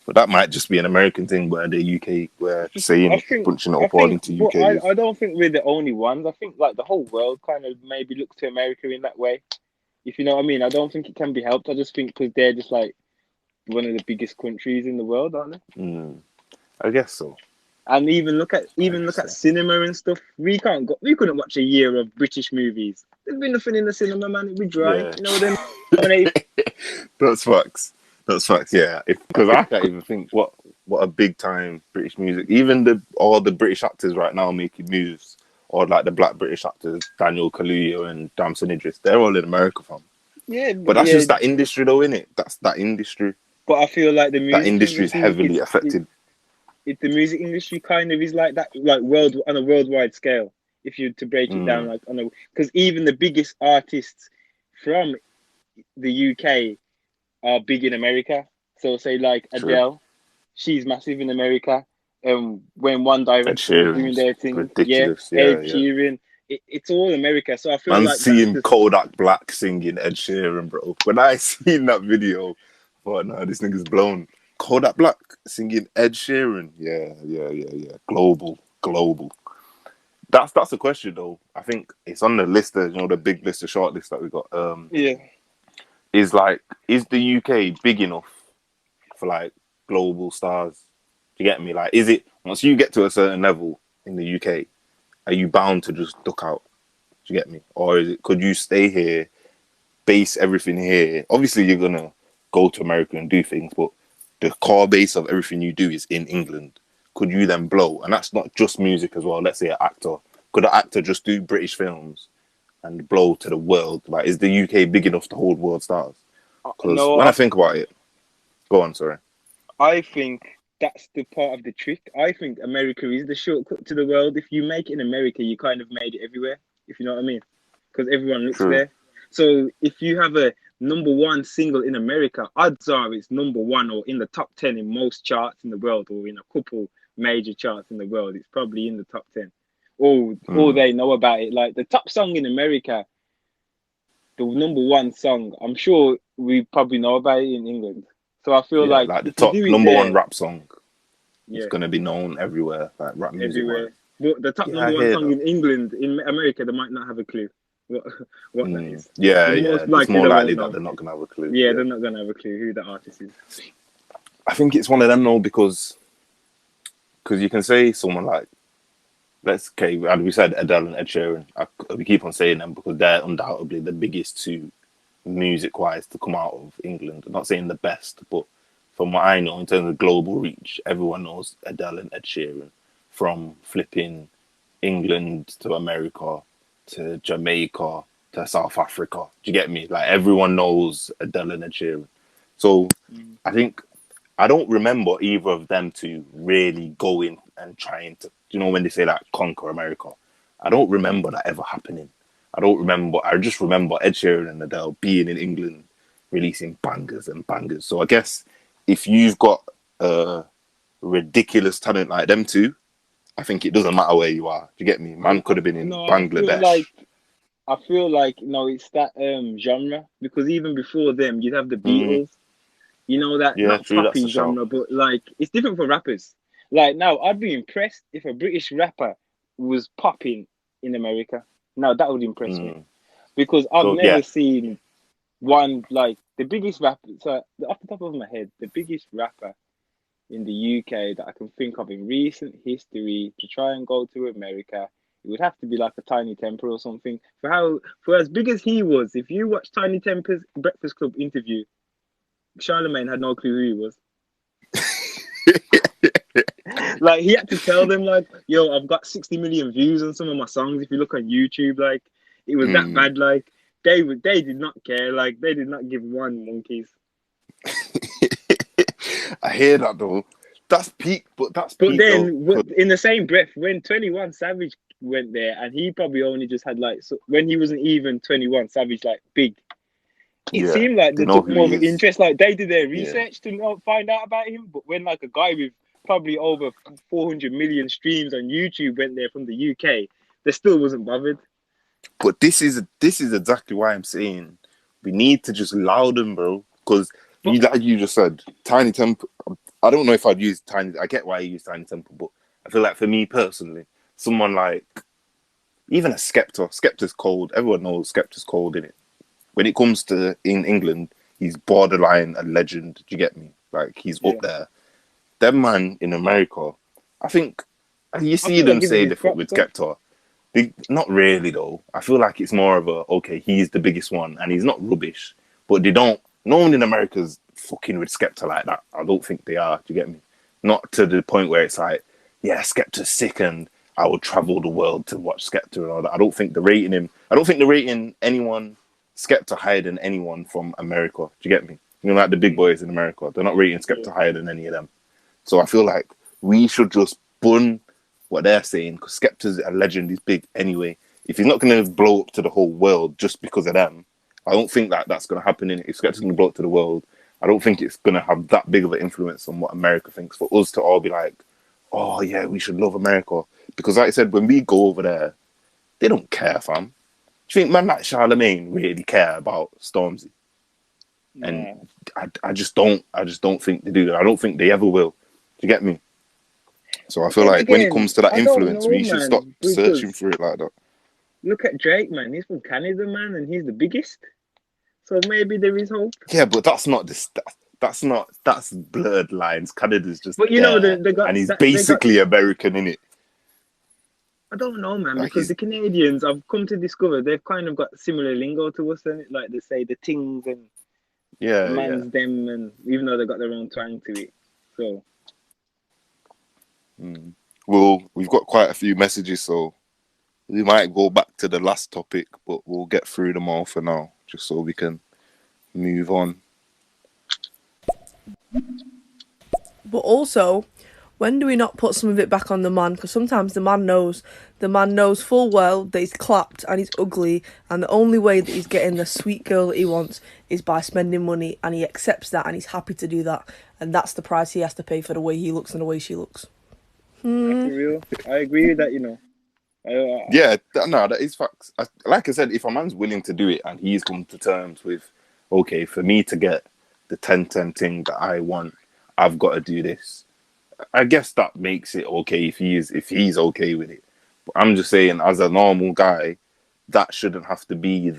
But that might just be an American thing where the UK were saying bunching it up all into But UK. I don't think we're the only ones. I think like the whole world kind of maybe looks to America in that way. If you know what I mean, I don't think it can be helped. I just think because they're just like one of the biggest countries in the world, aren't they? I guess so. And even look at cinema and stuff. We couldn't watch a year of British movies. There's been nothing in the cinema, man. It'd be dry. Yeah. You know them nominated. That's facts. That's facts. Yeah, because I can't even think what a big time British music. Even all the British actors right now making moves, or like the Black British actors, Daniel Kaluuya and Damson Idris. They're all in America, fam. Yeah, But that's just that industry, though, innit? That's that industry. But I feel like the That music industry is heavily affected. The music industry kind of is like that, like on a worldwide scale. If you to break it down, like because even the biggest artists from the UK are big in America. So say like True. Adele, she's massive in America. When One Direction was doing their thing, ridiculous. Ed Sheeran, it's all America. So I feel like seeing Kodak Black singing Ed Sheeran, bro. When I seen that video, I thought, no, this nigga's blown. Kodak Black singing Ed Sheeran. Yeah. Global. That's the question though. I think it's on the list, the big list, the short list that we got. Is the UK big enough for like global stars? Do you get me? Like, is it once you get to a certain level in the UK, are you bound to just duck out? Do you get me? Or could you stay here, base everything here? Obviously, you're gonna go to America and do things, but the core base of everything you do is in England. Could you then blow? And that's not just music as well. Let's say an actor. Could an actor just do British films and blow to the world? Like, is the UK big enough to hold world stars? Because when I think about it, go on, sorry. I think that's the part of the trick. I think America is the shortcut to the world. If you make it in America, you kind of made it everywhere, if you know what I mean. Because everyone looks there. So if you have a #1 single in America, odds are it's #1 or in the top 10 in most charts in the world, or in a couple major charts in the world. It's probably in the top 10. All they know about it. Like the top song in America, the #1 song, I'm sure we probably know about it in England. So I feel like the if you top do it #1 there, rap song is going to be known everywhere, like rap music. Everywhere. But the top #1 song in England, in America, they might not have a clue what that is. It's more likely that they're not going to have a clue. Yeah, they're not going to have a clue who the artist is. I think it's one of them though, because you can say someone like, as we said, Adele and Ed Sheeran. We keep on saying them because they're undoubtedly the biggest two music-wise to come out of England. I'm not saying the best, but from what I know in terms of global reach, everyone knows Adele and Ed Sheeran. From flipping England to America to Jamaica to South Africa. Do you get me? Like, everyone knows Adele and Ed Sheeran. So I think I don't remember either of them to really going and trying to, when they say that, conquer America. I don't remember that ever happening. I just remember Ed Sheeran and Adele being in England, releasing bangers and bangers. So I guess if you've got ridiculous talent like them two, I think it doesn't matter where you are. Do you get me? Man could have been in Bangladesh. I feel like it's that genre, because even before them, you'd have the Beatles. You know that not poppy genre, but like it's different for rappers. Like now, I'd be impressed if a British rapper was popping in America. Now that would impress me, because I've never seen one like the biggest rapper. So off the top of my head, the biggest rapper in the UK that I can think of in recent history to try and go to America It would have to be like a Tiny Temper or something. For as big as he was, if you watch Tiny Temper's Breakfast Club interview, Charlemagne had no clue who he was. Like, he had to tell them, like, yo, I've got 60 million views on some of my songs. If you look on YouTube, like, it was that bad. Like, they did not care. Like, they did not give one monkeys. I hear that though. That's peak, but then though. In the same breath, when 21 Savage went there, and he probably only just had like, so when he wasn't even 21 Savage, like, big, it seemed like they took more of an interest. Like, they did their research to find out about him. But when like a guy with probably over 400 million streams on YouTube went there from the UK, they still wasn't bothered. But this is exactly why I'm saying we need to just allow them, bro. Because like you just said, Tiny Temper. I don't know if I'd use Tiny. I get why you use Tiny Temper, but I feel like for me personally, someone like even a Skepta. Skepta's cold. Everyone knows Skepta's cold, innit? When it comes to in England, he's borderline a legend. Do you get me? Like, he's up there. Them man in America, I think you see them say different with Skepta. Not really though. I feel like it's more of a he's the biggest one and he's not rubbish, but they don't. No one in America's fucking with Skepta like that. I don't think they are. Do you get me? Not to the point where it's like, yeah, Skepta's sick and I would travel the world to watch Skepta and all that. I don't think they're rating him. I don't think they're rating anyone Skepta higher than anyone from America. Do you get me? You know, like the big boys in America. They're not rating Skepta higher than any of them. So I feel like we should just bun what they're saying, because Skepta's a legend. He's big anyway. If he's not going to blow up to the whole world just because of them, I don't think that's going to happen. If Skepta's going to blow up to the world, I don't think it's going to have that big of an influence on what America thinks. For us to all be like, oh yeah, we should love America. Because like I said, when we go over there, they don't care, fam. Do you think man like Charlemagne really care about Stormzy? Yeah. And I just don't think they do. I don't think they ever will. Do you get me? So I feel like when it comes to that influence, we should stop searching for it like that. Look at Drake, man. He's from Canada, man, and he's the biggest. So maybe there is hope. Yeah, but that's not this. That's blurred lines. Canada's just. But you know, they got, and he's basically American, innit? I don't know, man, like because the Canadians, I've come to discover, they've kind of got similar lingo to us, and like they say the things and the man's them, and even though they got their own twang to it. So. Well, we've got quite a few messages, so we might go back to the last topic, but we'll get through them all for now, just so we can move on. But also, when do we not put some of it back on the man? Because sometimes the man knows full well that he's clapped and he's ugly, and the only way that he's getting the sweet girl that he wants is by spending money, and he accepts that and he's happy to do that, and that's the price he has to pay for the way he looks and the way she looks. That's real. I agree with that, you know. That is facts. Like I said, if a man's willing to do it and he's come to terms with, okay, for me to get the 10-10 thing that I want, I've got to do this. I guess that makes it okay if he's okay with it. But I'm just saying, as a normal guy, that shouldn't have to be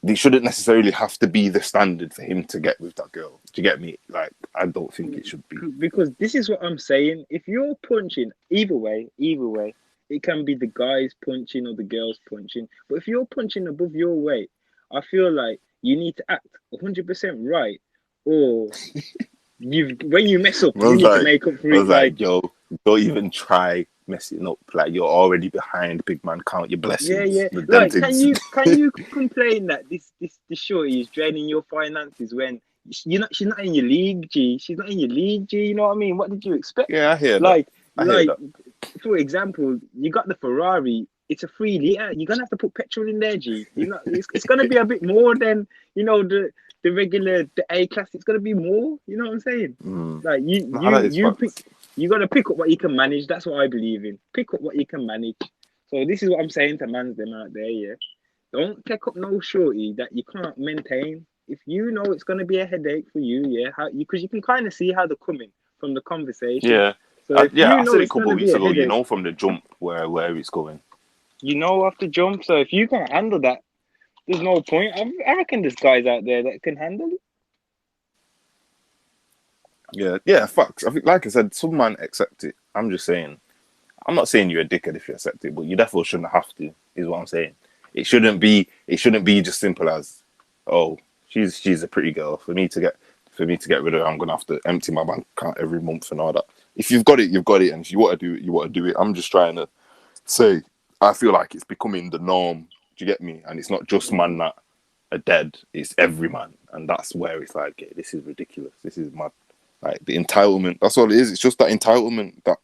they shouldn't necessarily have to be the standard for him to get with that girl. Do you get me? Like, I don't think it should be. Because this is what I'm saying. If you're punching, either way, it can be the guys punching or the girls punching. But if you're punching above your weight, I feel like you need to act 100% right, or when you mess up, you need to make up for it. Like, yo, don't even try messing up. Like, you're already behind, big man. Count your blessings. Yeah. Like, can you complain that this shorty is draining your finances when she's not in your league, G? She's not in your league, G. You know what I mean? What did you expect? Yeah, I hear that. I hear that. For example, you got the Ferrari. It's a 3 litre. You're gonna have to put petrol in there, G. It's gonna be a bit more than the regular, the A class. It's gonna be more. You know what I'm saying? Like you gotta pick up what you can manage. That's what I believe in. Pick up what you can manage. So this is what I'm saying to mans them out there. Yeah, don't take up no shorty that you can't maintain. If you know it's gonna be a headache for you, because you can kind of see how they're coming from the conversation. Yeah. So I said it a couple of weeks ago. You know from the jump where it's going. You know off the jump. So if you can't handle that, there's no point. I reckon there's guys out there that can handle it. Yeah, facts. I think, like I said, some man accept it. I'm just saying, I'm not saying you're a dickhead if you accept it, but you definitely shouldn't have to. Is what I'm saying. It shouldn't be just simple as, oh, she's a pretty girl. For me to get rid of her, I'm gonna have to empty my bank account every month and all that. If you've got it, you've got it, and if you want to do it, you want to do it. I'm just trying to say, I feel like it's becoming the norm. Do you get me? And it's not just man that are dead; it's every man, and that's where it's like, yeah, this is ridiculous. This is mad. Like the entitlement. That's all it is. It's just that entitlement that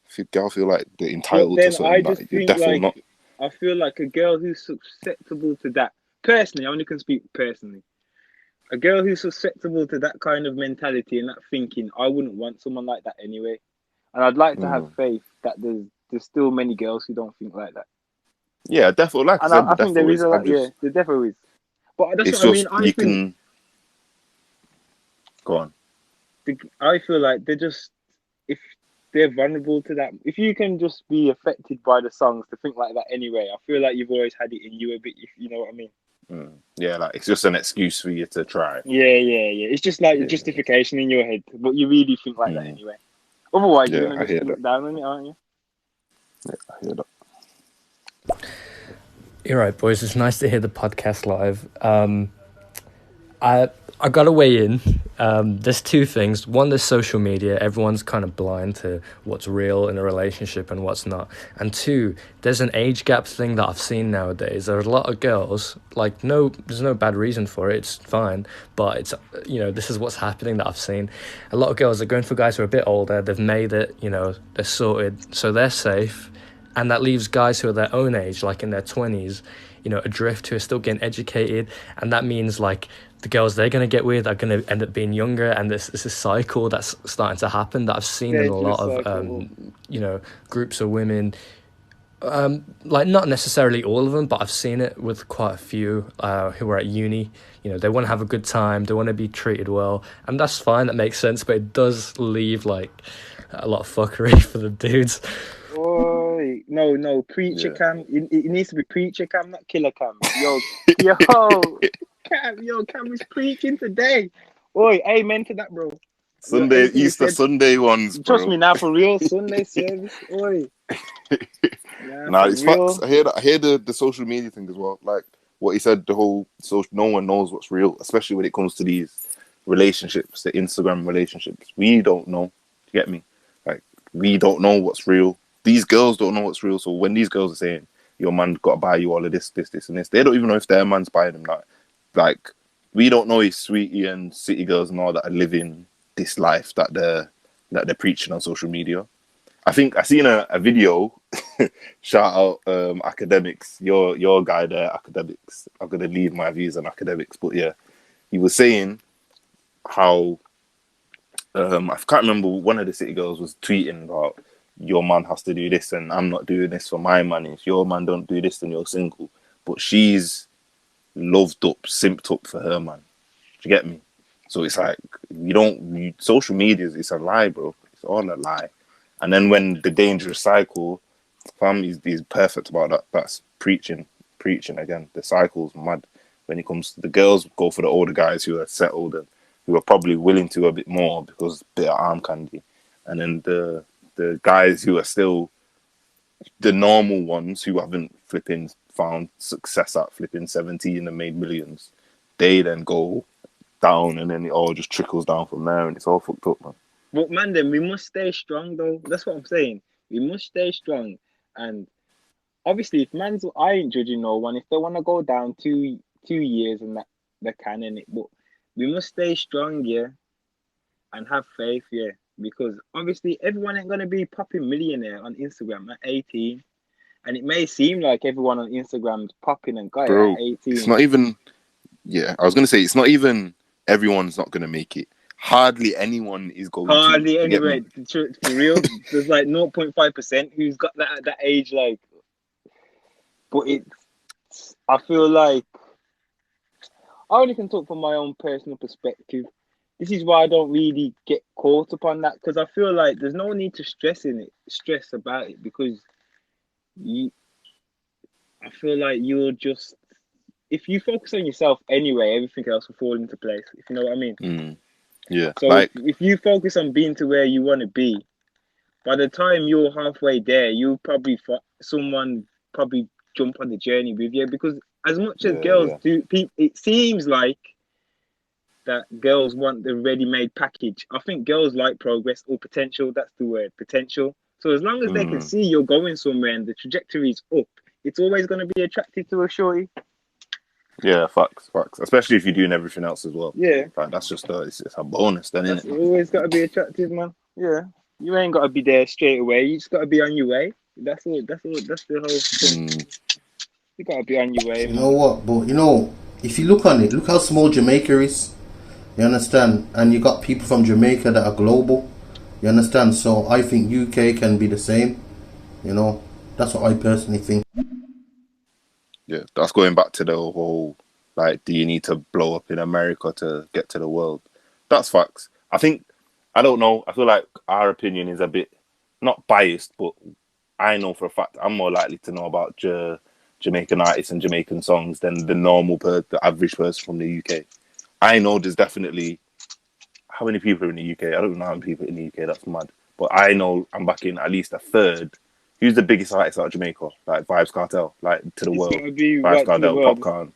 if you girl feel like they're entitled But then to something, I just that you're think definitely like not. I feel like a girl who's susceptible to that. Personally, I only can speak personally. A girl who's susceptible to that kind of mentality and that thinking, I wouldn't want someone like that anyway. And I'd like to have faith that there's still many girls who don't think like that. Yeah, definitely. Like I And said, I there think there definitely is is. a I lot. Yeah, just, there definitely is. But that's it's what I mean. just you can go on. I feel like they're just, if they're vulnerable to that, if you can just be affected by the songs to think like that anyway, I feel like you've always had it in you a bit, if you know what I mean. Yeah, like it's just an excuse for you to try. Yeah. It's just like justification in your head, but you really think like that anyway. Otherwise, you're gonna just look down on it, aren't you? Yeah, I hear that. You're right, boys. It's nice to hear the podcast live. I got to weigh in. There's two things. One, there's social media. Everyone's kind of blind to what's real in a relationship and what's not. And two, there's an age gap thing that I've seen nowadays. There's a lot of girls, like, there's no bad reason for it. It's fine. But it's, this is what's happening that I've seen. A lot of girls are going for guys who are a bit older. They've made it, they're sorted. So they're safe. And that leaves guys who are their own age, like in their 20s, adrift, who are still getting educated. And that means, like, the girls they're going to get with are going to end up being younger. And this is a cycle that's starting to happen that I've seen in a lot of, groups of women. Like, not necessarily all of them, but I've seen it with quite a few who are at uni. They want to have a good time. They want to be treated well. And that's fine. That makes sense. But it does leave, like, a lot of fuckery for the dudes. Oi, no, preacher cam. It needs to be preacher cam, not killer cam. Cam is preaching today. Oi, amen to that, bro. Sunday, Easter Sunday ones, bro. Trust me now, for real, Sunday service. Oi. Nah, it's facts. I hear the social media thing as well. Like what he said, the whole social. No one knows what's real, especially when it comes to these relationships, the Instagram relationships. We don't know. You get me? Like we don't know what's real. These girls don't know what's real. So when these girls are saying your man got to buy you all of this, and this, they don't even know if their man's buying them that. Like we don't know if Sweetie and City Girls and all that are living this life that they're preaching on social media. I think I seen a video. Shout out academics, your guy there, academics. I'm gonna leave my views on academics, but yeah, he was saying how I can't remember, one of the City Girls was tweeting about your man has to do this and I'm not doing this for my man. If your man don't do this, then you're single. But she's loved up, simped up for her man. Do you get me? So it's like social media it's a lie, bro. It's all a lie. And then when the dangerous cycle, fam is perfect about that. That's preaching again. The cycle's mad. When it comes to the girls, go for the older guys who are settled and who are probably willing to a bit more because they're arm candy. And then the guys who are still the normal ones who haven't flipping found success at flipping 17 and made millions, they then go down and then it all just trickles down from there and it's all fucked up, man. But man, then we must stay strong though. That's what I'm saying. We must stay strong. And obviously if I ain't judging no one. If they want to go down 2 years and that they can in it. But we must stay strong, yeah. And have faith, yeah. Because obviously everyone ain't gonna be popping millionaire on Instagram at 18. And it may seem like everyone on Instagram's popping and got it at 18. It's not even I was gonna say it's not even everyone's not gonna make it. Hardly anyone is going Hardly anyway. For real, there's like 0.5% who's got that at that age, like. But I feel like I only can talk from my own personal perspective. This is why I don't really get caught up on that, because I feel like there's no need to stress about it, because I feel like you're just, if you focus on yourself anyway, everything else will fall into place, if you know what I mean. Yeah. So if you focus on being to where you want to be, by the time you're halfway there, you probably someone probably jump on the journey with you, because as much as girls do, it seems like that girls want the ready-made package. I think girls like progress or potential. That's the word, potential. So as long as they can see you're going somewhere and the trajectory is up, it's always going to be attractive to a shorty. Yeah, facts. Especially if you're doing everything else as well. Yeah. Like, that's just it's a bonus then, isn't it? It's always got to be attractive, man. Yeah. You ain't got to be there straight away. You just got to be on your way. That's all. That's the whole thing. You got to be on your way, man. You know what? But, if you look on it, look how small Jamaica is. You understand? And you got people from Jamaica that are global. You understand? So I think UK can be the same. That's what I personally think. Yeah, that's going back to the whole, like, do you need to blow up in America to get to the world? That's facts. I don't know. I feel like our opinion is a bit, not biased, but I know for a fact I'm more likely to know about Jamaican artists and Jamaican songs than the the average person from the UK. I know there's definitely, how many people are in the UK? I don't know how many people in the UK, that's mad. But I know I'm back in at least a third. Who's the biggest artist out of Jamaica? Like Vibes Cartel, like to the world. Vibes Cartel, Popcorn.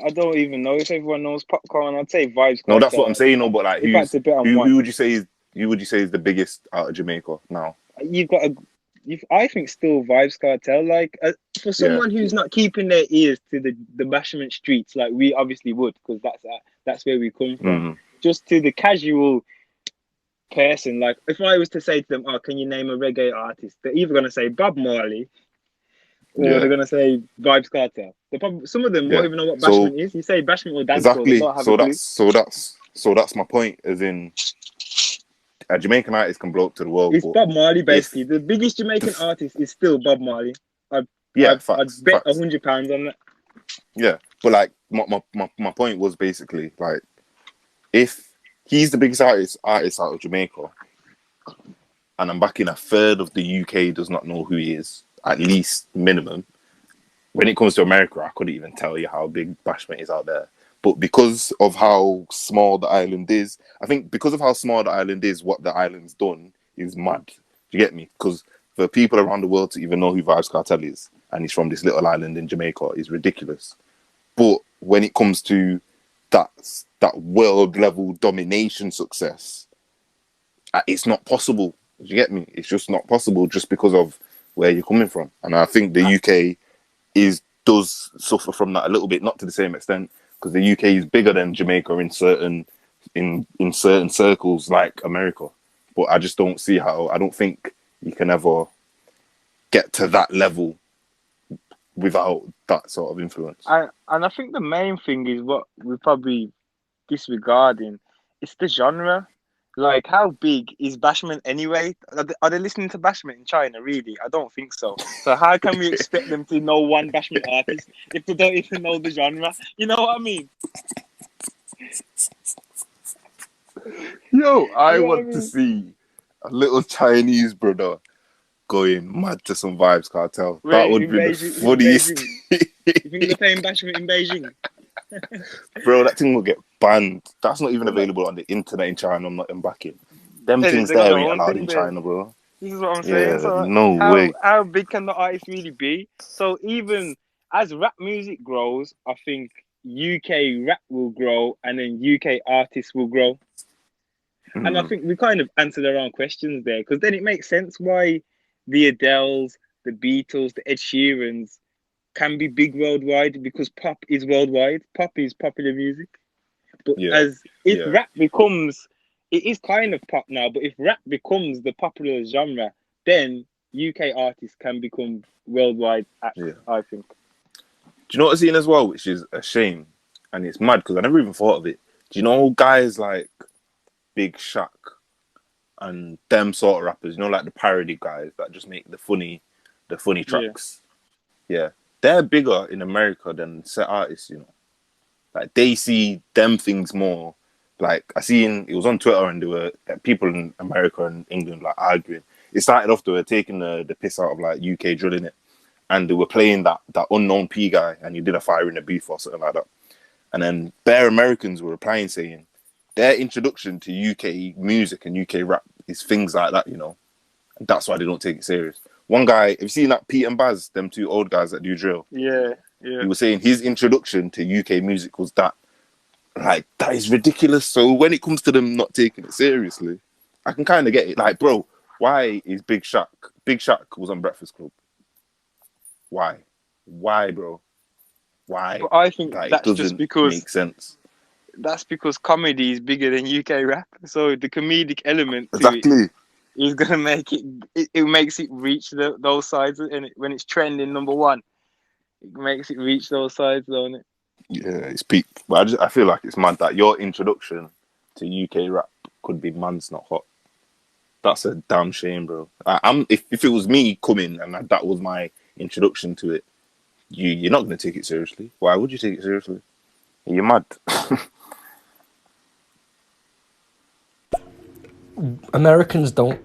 I don't even know if everyone knows Popcorn. I'd say Vibes Cartel. No, that's what I'm saying. No, but like, who would you say is the biggest out of Jamaica now? I think still Vibes Cartel. Like, for someone who's not keeping their ears to the Bashment streets, like we obviously would, because that's where we come from. Just to the casual person, like if I was to say to them, "Oh, can you name a reggae artist?" They're either gonna say Bob Marley, or they're gonna say Vibes Cartel. Some of them won't even know what Bashment is. You say Bashment or dancehall, exactly. They don't have a clue. That's my point. As in, a Jamaican artist can blow up to the world. It's Bob Marley, basically. The biggest Jamaican artist is still Bob Marley. I'd bet £100 on that. Yeah, but like my point was basically like, if he's the biggest artist out of Jamaica, and I'm back in a third of the UK does not know who he is, at least minimum. When it comes to America, I couldn't even tell you how big Bashment is out there. But because of how small the island is, I think because of how small the island is, what the island's done is mad. Do you get me? Because for people around the world to even know who Vibes Cartel is, and he's from this little island in Jamaica, is ridiculous. But when it comes to that world level domination success, it's not possible. Do you get me? It's just not possible just because of where you're coming from. And I think the UK does suffer from that a little bit, not to the same extent, because the UK is bigger than Jamaica in certain circles like America. But I just don't see how. I don't think you can ever get to that level without that sort of influence. And I think the main thing is what we're probably disregarding. It's the genre. Like, how big is Bashment anyway? Are they listening to Bashment in China, really? I don't think so. So how can we expect them to know one Bashment artist if they don't even know the genre? You know what I mean? Yo, I want to see a little Chinese brother going mad to some Vibes Cartel. Wait, that would be the funniest. You think they're playing Bashment in Beijing? Bro, that thing will get banned. That's not even available on the internet in China. I'm not backing. Them things there ain't allowed in China, bro. This is what I'm saying. Yeah, so no way. How big can the artist really be? So even as rap music grows, I think UK rap will grow, and then UK artists will grow. And I think we kind of answered our own questions there, because then it makes sense why the Adeles, the Beatles, the Ed Sheerans can be big worldwide, because pop is worldwide. Pop is popular music. But rap becomes, it is kind of pop now, but if rap becomes the popular genre, then UK artists can become worldwide acts, I think. Do you know what I've seen as well, which is a shame, and it's mad because I never even thought of it. Do you know guys like Big Shaq and them sort of rappers? You know, like the parody guys that just make the funny tracks. Yeah, they're bigger in America than set artists. You know, like they see them things more. Like I seen it was on Twitter, and there were people in America and England like arguing. It started off they were taking the piss out of like UK drilling it. And they were playing that unknown P guy, and he did a fire in the beef or something like that. And then bare Americans were replying saying their introduction to UK music and UK rap is things like that, you know. That's why they don't take it serious. One guy, have you seen that Pete and Baz, them two old guys that do drill? Yeah. He was saying his introduction to UK music was that. Like, that is ridiculous. So when it comes to them not taking it seriously, I can kind of get it. Like, bro, why is Big Shaq? Big Shaq was on Breakfast Club. Why? Why, bro? Why? But I think Like, it that's just doesn't because make sense. that's because comedy is bigger than UK rap. So the comedic element to it Exactly. is gonna make it makes it reach those sides, and when it's trending number one, it makes it reach those sides, don't it? Yeah, it's peak. But I feel like it's mad that your introduction to UK rap could be Man's Not Hot. That's a damn shame, bro. If it was me coming and that was my introduction to it, you're not gonna take it seriously. Why would you take it seriously? You're mad. Americans don't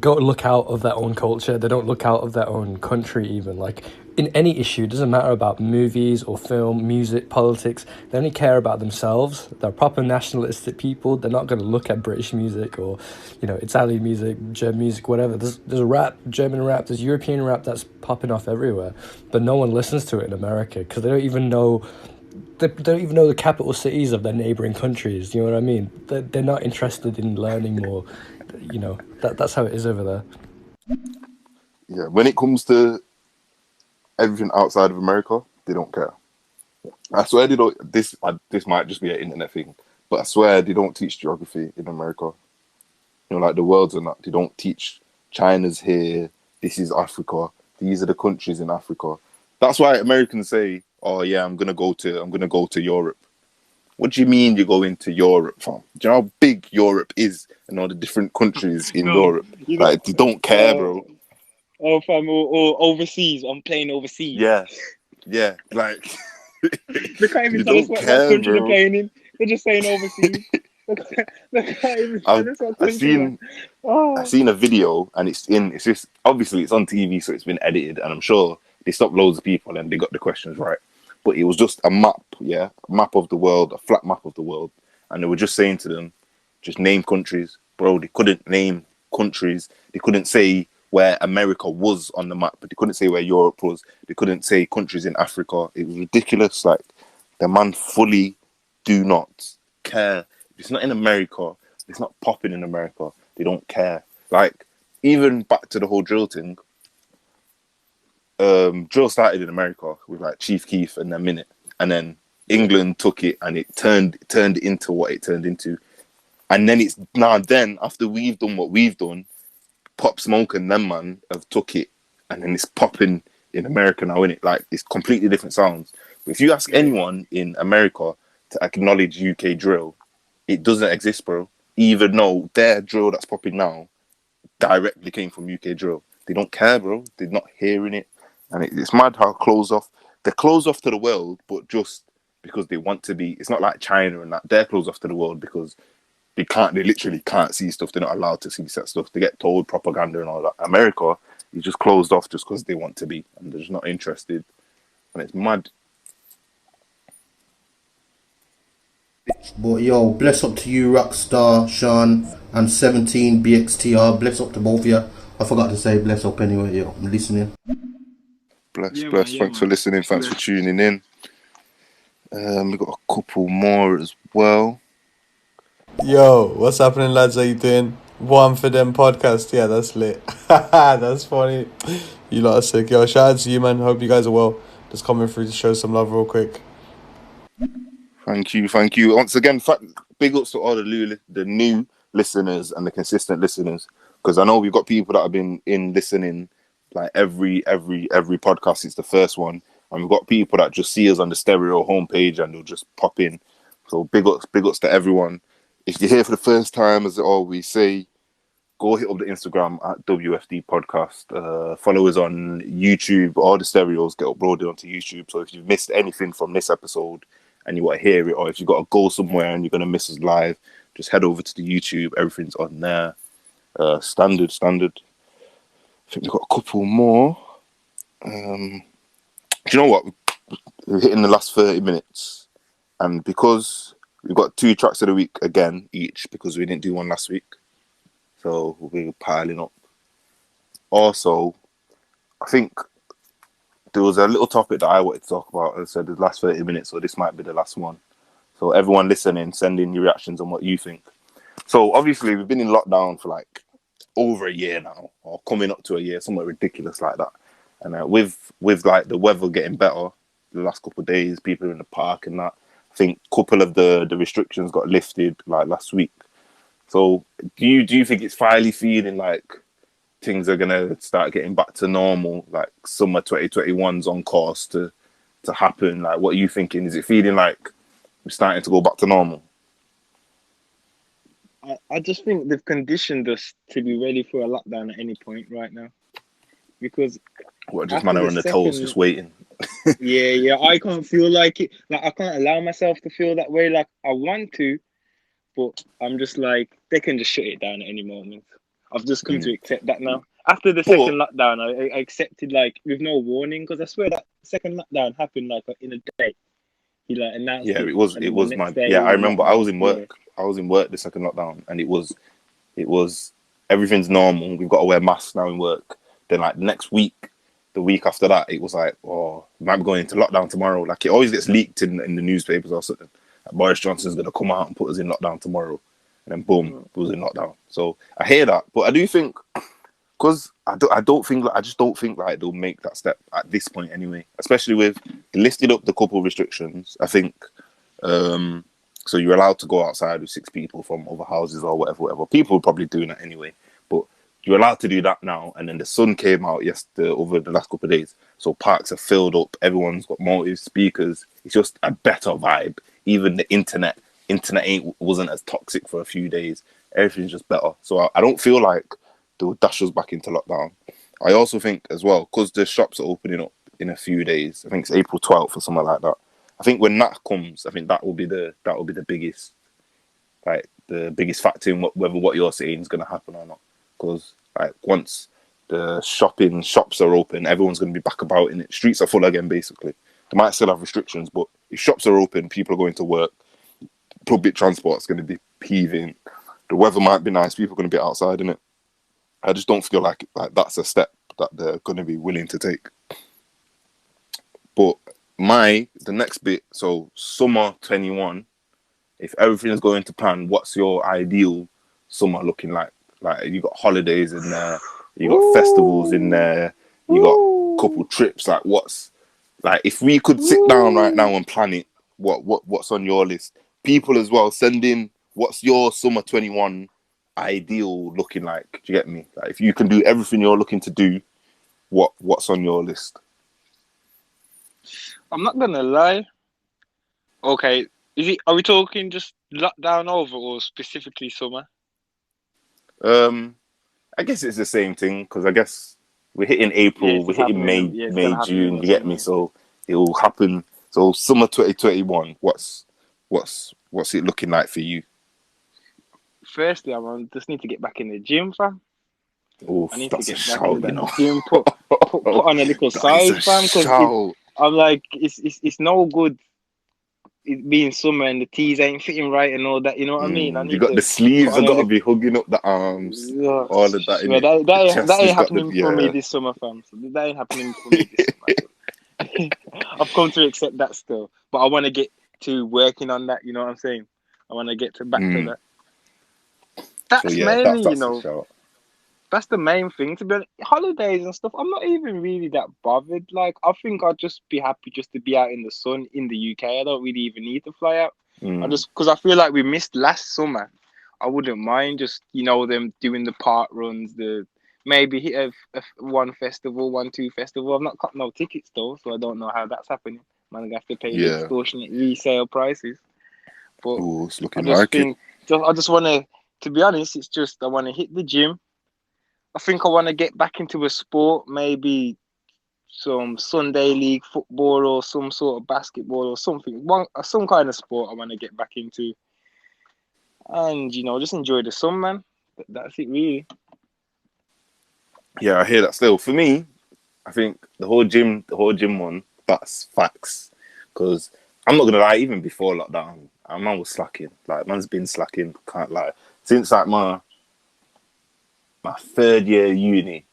go look out of their own culture. They don't look out of their own country even. Like, in any issue, it doesn't matter about movies or film, music, politics. They only care about themselves. They're proper nationalistic people. They're not going to look at British music or, Italian music, German music, whatever. There's rap, German rap, there's European rap that's popping off everywhere. But no one listens to it in America because they don't even know the capital cities of their neighboring countries. You know what I mean? They're not interested in learning more. That's how it is over there. Yeah, when it comes to everything outside of America, they don't care. I swear they don't. This might just be an internet thing, but I swear they don't teach geography in America. Like the worlds and that. They don't teach China's here. This is Africa. These are the countries in Africa. That's why Americans say, "Oh yeah, I'm gonna go to Europe." What do you mean you're going to Europe, fam? Do you know how big Europe is and all the different countries in Europe? Like, they don't care, bro. Oh, fam, or overseas. I'm playing overseas. Yeah, like... They can't even tell us what country they're playing in. They're just saying overseas. They can't even tell us what country. I've seen a video, and it's just... Obviously, it's on TV, so it's been edited, and I'm sure they stopped loads of people and they got the questions right. But it was just a map, a map of the world, a flat map of the world. And they were just saying to them, just name countries. Bro, they couldn't name countries. They couldn't say where America was on the map, but they couldn't say where Europe was. They couldn't say countries in Africa. It was ridiculous. Like, the man fully do not care. If it's not in America, it's not popping in America. They don't care. Like, even back to the whole drill thing, drill started in America with like Chief Keef and then Minute, and then England took it and it turned into what it turned into, and then it's now then after we've done what we've done, Pop Smoke and them man have took it, and then it's popping in America now, innit? Like, it's completely different sounds. But if you ask anyone in America to acknowledge UK drill, it doesn't exist, bro. Even though their drill that's popping now directly came from UK drill, they don't care, bro. They're not hearing it. And it's mad how they're closed off to the world, but just because they want to be. It's not like China and that. They're closed off to the world because they literally can't see stuff. They're not allowed to see that stuff. They get told propaganda and all that. America is just closed off just because they want to be, and they're just not interested. And it's mad. But yo, bless up to you, Rockstar, Sean, and 17 BXTR. Bless up to both of you. I forgot to say bless up anyway, yo. I'm listening. Bless. Thanks for listening. Thanks for tuning in. We've got a couple more as well. Yo, what's happening, lads? How you doing? Waam for them podcast. Yeah, that's lit. That's funny. You lot are sick. Yo, shout out to you, man. Hope you guys are well. Just coming through to show some love real quick. Thank you. Once again, big ups to all the new listeners and the consistent listeners, because I know we've got people that have been listening like every podcast since the first one, and we've got people that just see us on the stereo homepage and they'll just pop in. So big ups to everyone. If you're here for the first time, as I always say, go hit up the Instagram at WFD Podcast. Follow us on YouTube. All the stereos get uploaded onto YouTube. So if you've missed anything from this episode and you want to hear it, or if you've got to go somewhere and you're going to miss us live, just head over to the YouTube. Everything's on there. Standard. I think we've got a couple more. Do you know what? We're hitting the last 30 minutes. And because we've got 2 tracks of the week again, each, because we didn't do one last week. So we're piling up. also, I think there was a little topic that I wanted to talk about. I said the last 30 minutes, so this might be the last one. So everyone listening, send in your reactions on what you think. So obviously we've been in lockdown for like over a year now, or coming up to a year, somewhat ridiculous like that. And with like the weather getting better the last couple of days, people in the park and that, I think a couple of the restrictions got lifted like last week. So do you think it's finally feeling like things are gonna start getting back to normal, like summer 2021's on course to happen? Like, what are you thinking? Is it feeling like we're starting to go back to normal? I just think they've conditioned us to be ready for a lockdown at any point right now. Because What, just man after are the on the toes, second, just waiting? yeah, I can't feel like it. Like, I can't allow myself to feel that way. Like, I want to, but I'm just like, they can just shut it down at any moment. I've just come to accept that now. After the But second lockdown, I accepted, like, with no warning, because I swear that second lockdown happened like in a day. He like announced yeah, it, it and then the was next mad. day Yeah, it I was remember. I was lockdown. in Yeah. work. I was in work the second lockdown, and it was everything's normal. We've got to wear masks now in work. Then like next week, the week after that, it was like, oh, we might be going into lockdown tomorrow. Like it always gets leaked in the newspapers or something. Like, Boris Johnson's gonna come out and put us in lockdown tomorrow, and then boom, it was in lockdown. So I hear that, but I do think because I just don't think like they'll make that step at this point anyway. Especially with they listed up the couple of restrictions. I think so you're allowed to go outside with 6 people from other houses or whatever. People are probably doing that anyway, but you're allowed to do that now. And then the sun came out yesterday over the last couple of days, so parks are filled up. Everyone's got motive speakers. It's just a better vibe. Even the internet wasn't as toxic for a few days. Everything's just better. So I don't feel like they'll dash us back into lockdown. I also think as well, because the shops are opening up in a few days. I think it's April 12th or something like that. I think when that comes, I think that will be the biggest, like the biggest factor in whether what you're saying is going to happen or not. Because like once the shops are open, everyone's going to be back about in it. Streets are full again, basically. They might still have restrictions, but if shops are open, people are going to work. Public transport is going to be heaving. The weather might be nice. People are going to be outside in it. I just don't feel like that's a step that they're going to be willing to take. But the next bit, so summer 21, if everything's going to plan, what's your ideal summer looking like? Like you got holidays in there, you got festivals in there, you got a couple trips. Like what's like if we could sit down right now and plan it, what's on your list? People as well, send in what's your summer 21 ideal looking like. Do you get me? Like if you can do everything you're looking to do, what's on your list? I'm not gonna lie. Okay, are we talking just lockdown over or specifically summer? I guess it's the same thing because I guess we're hitting Yeah, April, it's we're just hitting happening. Yeah, it's May, gonna happen in June. the You get me? summer. So it will happen. So summer 2021. What's it looking like for you? Firstly, just need to get back in the gym, fam. Oh, I need to that's a get back into shout, you that know. gym. Put on a little That is size, a fam. Because shout. I'm like, it's no good. It being summer and the tees ain't fitting right and all that. You know what I mean? I You need got the to put sleeves on have a got to little. be hugging up the arms, all of that in Yeah, it. The that chest ain't has got the happening for me this summer, fam. So that ain't happening for me this summer. I've come to accept that still, but I want to get to working on that. You know what I'm saying? I want to get to back to that. So That's yeah, mainly, that's a shout. that's the main thing. To be honest, holidays and stuff, I'm not even really that bothered. Like, I think I'd just be happy just to be out in the sun in the UK. I don't really even need to fly out. Because I feel like we missed last summer. I wouldn't mind just them doing the park runs, maybe hit a one festival, 1-2 festival. I've not got no tickets though, so I don't know how that's happening. Man, I have to pay the Yeah. extortionate resale prices. But Oh, it's I looking just like it. think, I just want to be honest, it's just I want to hit the gym. I think I want to get back into a sport, maybe some Sunday league football or some sort of basketball or something. Some kind of sport I want to get back into. And, just enjoy the sun, man. That's it, really. Yeah, I hear that still. For me, I think the whole gym one, that's facts. Because I'm not gonna lie, even before lockdown, man was slacking. Like man's been slacking, can't lie. Since like my third year uni,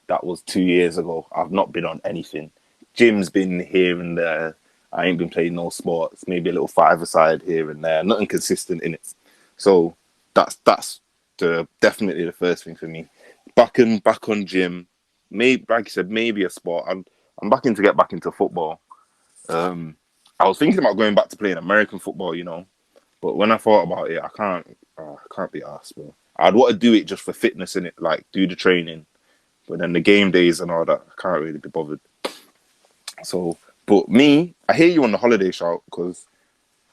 That was 2 years ago. I've not been on anything. Gym's been here and there. I ain't been playing no sports. Maybe a little five-a-side here and there. Nothing consistent in it. So that's definitely the first thing for me. Back on gym. Maybe, like you said, maybe a sport. I'm back in to get back into football. I was thinking about going back to playing American football, but when I thought about it, I can't be asked, bro. I'd want to do it just for fitness in it, like do the training, but then the game days and all that, I can't really be bothered. So, but me, I hear you on the holiday shout because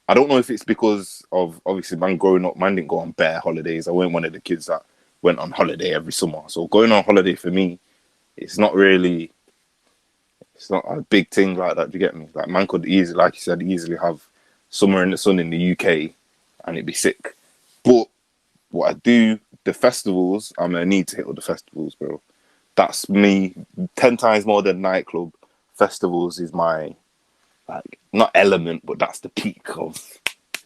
I don't know if it's because of obviously man growing up, man didn't go on bare holidays. I wasn't one of the kids that went on holiday every summer. So going on holiday for me, it's not a big thing like that. Do you get me? Like man could easily, like you said, easily have summer in the sun in the UK and it'd be sick. But what I do, the festivals, I'm gonna need to hit all the festivals, bro. That's me 10 times more than nightclub. Festivals is my not element, but that's the peak of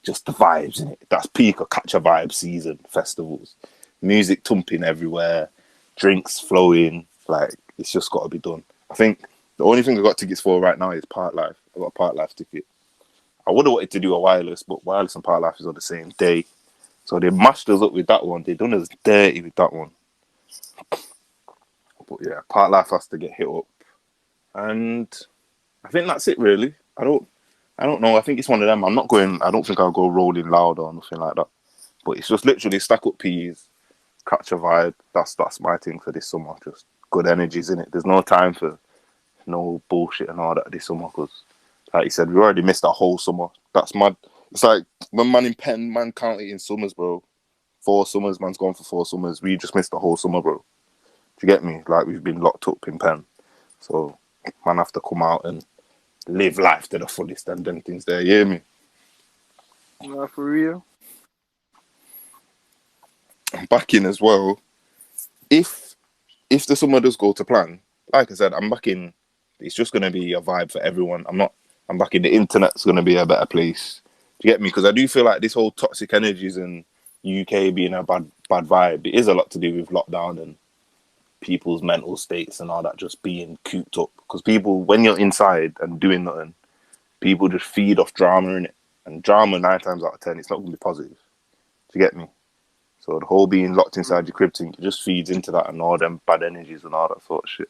just the vibes in it. That's peak of catch a vibe season. Festivals, music thumping everywhere, drinks flowing. Like it's just got to be done. I think the only thing I got tickets for right now is Park Life. I got a Park Life ticket. I would have wanted to do a wireless, but wireless and Park Life is on the same day. So they mashed us up with that one. They done us dirty with that one. But yeah, Park Life has to get hit up. And I think that's it really. I don't know. I think it's one of them. I don't think I'll go Rolling Loud or nothing like that. But it's just literally stack up peas, catch a vibe. That's my thing for this summer. Just good energies in it. There's no time for no bullshit and all that this summer because, like you said, we already missed that whole summer. That's mad. It's like when man in Penn, man count it in summers, bro. 4 summers, man's gone for 4 summers. We just missed the whole summer, bro. Do you get me? Like we've been locked up in Penn. So man have to come out and live life to the fullest and then things there. You hear me? Not for real. I'm back in as well. If the summer does go to plan, like I said, I'm back in. It's just gonna be a vibe for everyone. I'm back in. The internet's gonna be a better place. Do you get me? Because I do feel like this whole toxic energies in UK being a bad vibe. It is a lot to do with lockdown and people's mental states and all that just being cooped up. Because people, when you're inside and doing nothing, people just feed off drama in it. And drama 9 times out of 10, it's not gonna be positive. Do you get me? So the whole being locked inside your crib thing, it just feeds into that and all them bad energies and all that sort of shit.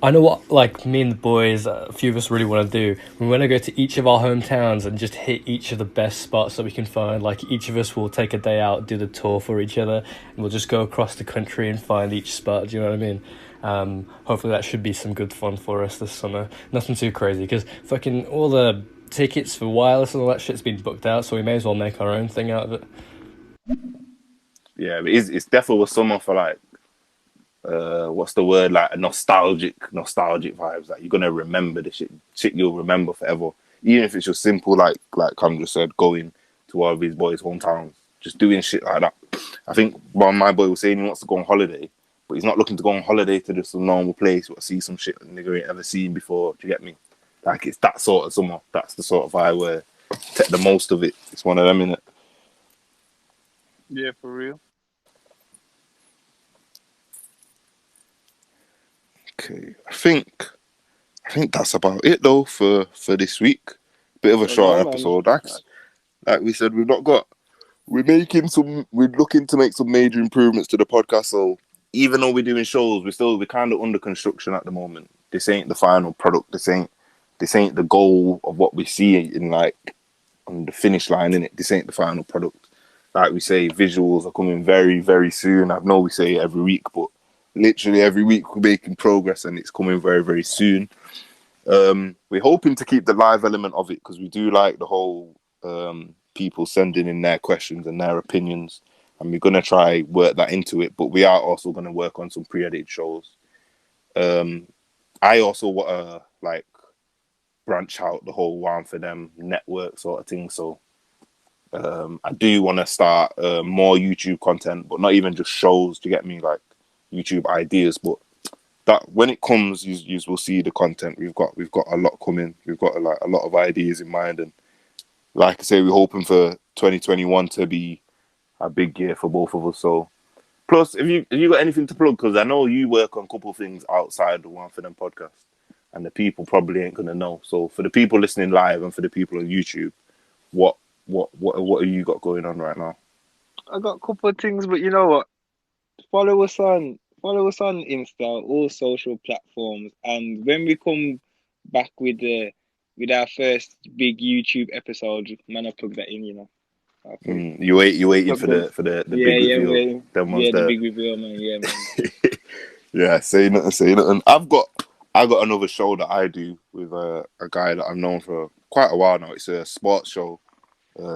I know what, like, me and the boys, a few of us really want to do. We want to go to each of our hometowns and just hit each of the best spots that we can find. Like, each of us will take a day out, do the tour for each other, and we'll just go across the country and find each spot. Do you know what I mean? Hopefully that should be some good fun for us this summer. Nothing too crazy, because fucking all the tickets for wireless and all that shit's been booked out, so we may as well make our own thing out of it. Yeah, it's definitely a summer for like, what's the word, like a nostalgic vibes. Like you're gonna remember the shit you'll remember forever. Even if it's just simple, like Cam just said, going to all of his boys' hometowns, just doing shit like that. I think one of my boy was saying he wants to go on holiday, but he's not looking to go on holiday to just a normal place or see some shit that nigga ain't ever seen before. Do you get me? Like it's that sort of summer. That's the sort of vibe where take the most of it. It's one of them, innit? Yeah, for real. Okay, I think that's about it though for this week. Bit of a short episode. Like we said, we're looking to make some major improvements to the podcast. So even though we're doing shows, we're kind of under construction at the moment. This ain't the final product. This ain't the goal of what we see in like on the finish line, innit? This ain't the final product. Like we say, visuals are coming very, very soon. I know we say it every week, but literally every week we're making progress and it's coming very, very soon. We're hoping to keep the live element of it because we do like the whole people sending in their questions and their opinions, and we're going to try work that into it, but we are also going to work on some pre-edited shows. I also want to like branch out the whole Waam for them network sort of thing, so I do want to start more YouTube content, but not even just shows. Do you get me? Like YouTube ideas, but that when it comes, you will see the content. We've got a lot coming. We've got like a lot of ideas in mind, and like I say, we're hoping for 2021 to be a big year for both of us. So, plus, if you got anything to plug, because I know you work on a couple of things outside the One for Them podcast, and the people probably ain't gonna know. So, for the people listening live and for the people on YouTube, what have you got going on right now? I got a couple of things, but you know what? Follow us on Insta, all social platforms, and when we come back with our first big YouTube episode, man, I plug that in, you know. You waiting for the big reveal. Waiting. Them ones the big reveal, man. Yeah, man. Yeah, say nothing. I got another show that I do with a guy that I've known for quite a while now. It's a sports show.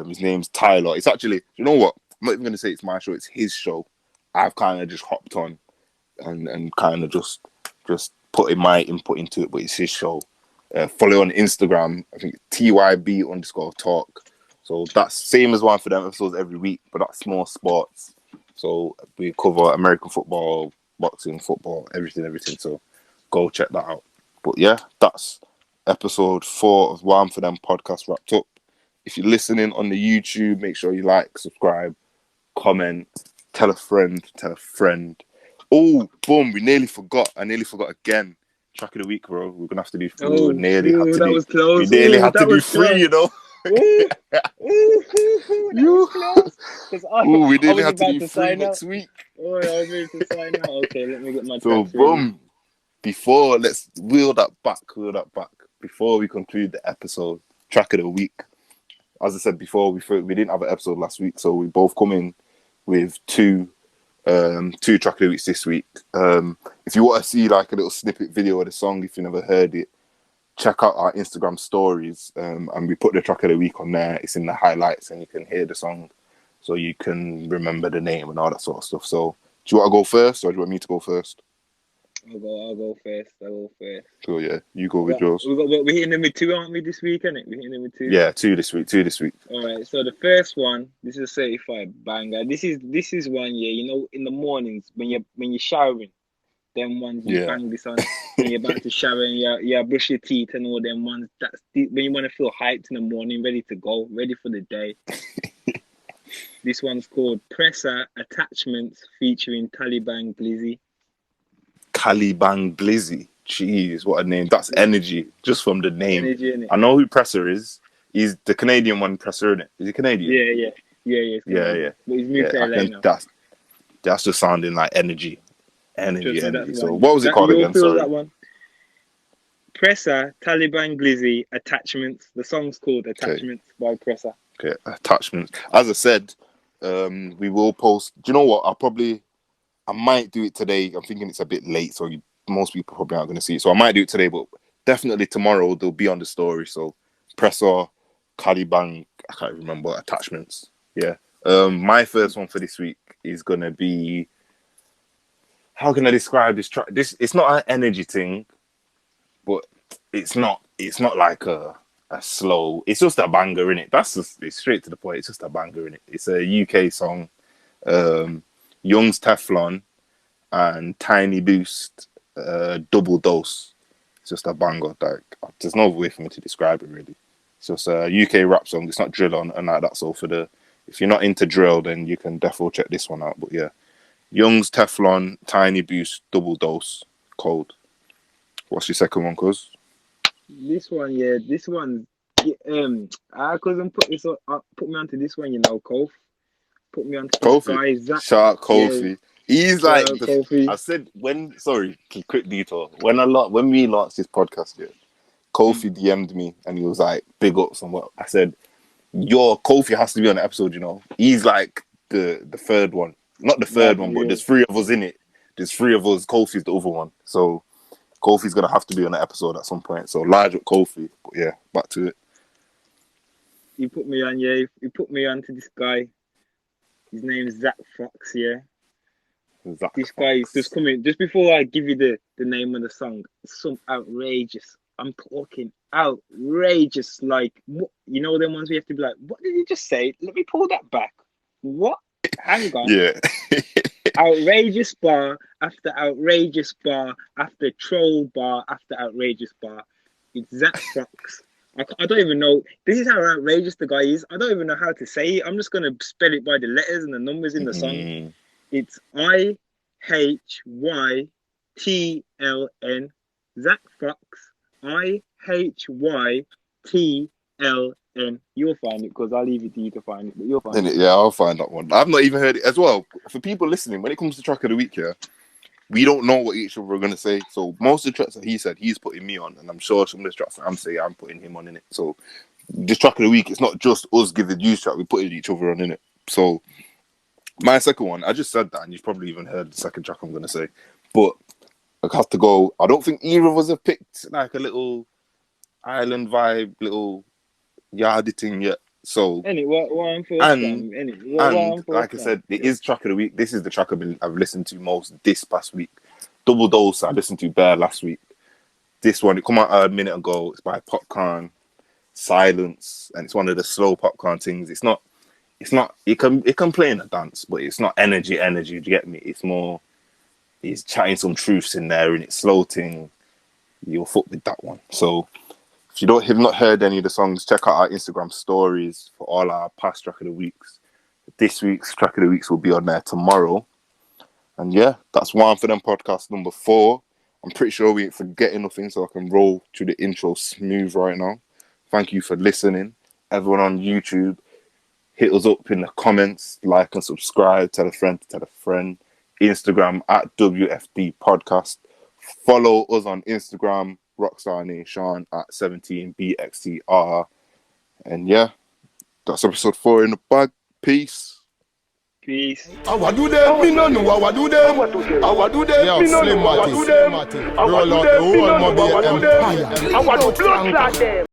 His name's Tyler. It's actually, you know what? I'm not even going to say it's my show. It's his show. I've kind of just hopped on and kind of just putting my input into it, but it's his show. Follow on Instagram. I think TYB_talk. So that's same as One for Them episodes every week, but that's more sports. So we cover American football, boxing, football, everything. So go check that out. But yeah, that's episode 4 of Waam for Them podcast wrapped up. If you're listening on the YouTube, make sure you like, subscribe, comment, tell a friend. Oh, boom, we nearly forgot. I nearly forgot again. Track of the week, bro. We're gonna have to do 3. We nearly had to do 3, you know. We nearly had to do 3 next week. Oh, I was ready to sign out. Okay, let me get my so boom. Before, let's wheel that back. Before we conclude the episode, track of the week. As I said before, we didn't have an episode last week, so we both come in with two track of the weeks this week. If you want to see like a little snippet video of the song, if you never heard it, check out our Instagram stories, and we put the track of the week on there. It's in the highlights, and you can hear the song, so you can remember the name and all that sort of stuff. So, do you want to go first, or do you want me to go first? I'll go first. Cool, yeah. You go with yours. We're hitting them with 2, aren't we, this week, innit? We're hitting them with 2. Yeah, 2 this week. All right, so the first one, this is a certified banger. This is one, yeah, you know, in the mornings when you're showering, them ones you bang this on when you're about to shower and you brush your teeth and all them ones. That's when you want to feel hyped in the morning, ready to go, ready for the day. This one's called Presser Attachments featuring Taliban Glizzy. Caliban Glizzy. Jeez, what a name. That's energy, just from the name. Energy, I know who Presser is. He's the Canadian one, Presser, isn't it? Is he Canadian? Yeah. Yeah. But he's moved to LA now. That's just sounding like energy. So what was it called again? Sorry. That one. Presser, Taliban Glizzy, Attachments. The song's called Attachments by Presser. Okay, Attachments. As I said, we will post. Do you know what? I might do it today. I'm thinking it's a bit late, so most people probably aren't going to see it. So I might do it today, but definitely tomorrow they'll be on the story. So Presser, Caliban, I can't remember, Attachments. Yeah. My first one for this week is going to be, how can I describe this track? It's not an energy thing, but it's not like a slow. It's just a banger, innit? It's straight to the point. It's just a banger, innit? It's a UK song. Young's Teflon and Tiny Boost, Double Dose. It's just a banger. Like, there's no way for me to describe it, really. It's just a UK rap song. It's not drill and like that. So if you're not into drill, then you can definitely check this one out. But yeah, Young's Teflon, Tiny Boost, Double Dose, Cold. What's your second one, cuz? This one, I couldn't put me onto this one, you know, Kof. Put me onto this guy, Zach. Shout out Kofi. Yeah. He's like Kofi. I said quick detour. When we launched this podcast here, Kofi DM'd me and he was like, big ups on what I said. Kofi has to be on the episode, you know. He's like the third one. Not the third one, but there's 3 of us in it. There's 3 of us. Kofi's the other one. So Kofi's gonna have to be on the episode at some point. So large with Kofi. But yeah, back to it. He put me on, yeah. He put me on to this guy. His name's Zach Fox, yeah. This guy is just coming. Just before I give you the name of the song, some outrageous. I'm talking outrageous. Like, what, you know, them ones we have to be like, what did he just say? Let me pull that back. What? Hang on. Yeah. Outrageous bar after outrageous bar after troll bar after outrageous bar. It's Zach Fox I don't even know. This is how outrageous the guy is. I don't even know how to say it. I'm just gonna spell it by the letters and the numbers in the song. It's IHYTLN. Zach Fox. IHYTLN. You'll find it because I'll leave it to you to find it. But you'll find it. Yeah, I'll find that one. I've not even heard it as well. For people listening, when it comes to track of the week, yeah, we don't know what each other are gonna say. So most of the tracks that he said, he's putting me on, and I'm sure some of the tracks that I'm saying, I'm putting him on in it. So this track of the week, it's not just us giving you track, we're putting each other on in it. So my second one, I just said that, and you've probably even heard the second track I'm gonna say, but I have to go. I don't think either of us have picked like a little island vibe, little yardy thing yet. So like I said, it is track of the week. This is the track I've listened to most this past week. Double Dose I listened to bare last week. This one, it come out a minute ago. It's by Popcorn, Silence, and it's one of the slow Popcorn things. It's not. It can play in a dance, but it's not energy. Do you get me? It's more. He's chatting some truths in there, and it's slow thing. You'll fuck with that one. So if you have not heard any of the songs, check out our Instagram stories for all our past track of the weeks. This week's track of the weeks will be on there tomorrow. And yeah, that's Waam for Them podcast number 4. I'm pretty sure we ain't forgetting nothing, so I can roll through the intro smooth right now. Thank you for listening. Everyone on YouTube, hit us up in the comments, like and subscribe, tell a friend to tell a friend. Instagram at WFD podcast. Follow us on Instagram, Rockstar Nation at 17BXTR. And yeah, that's episode 4 in the bag. Peace. Peace. I do them, me no know. I do them, me no know. I do them, roll out the whole Mobile Empire. I want to blood clot them.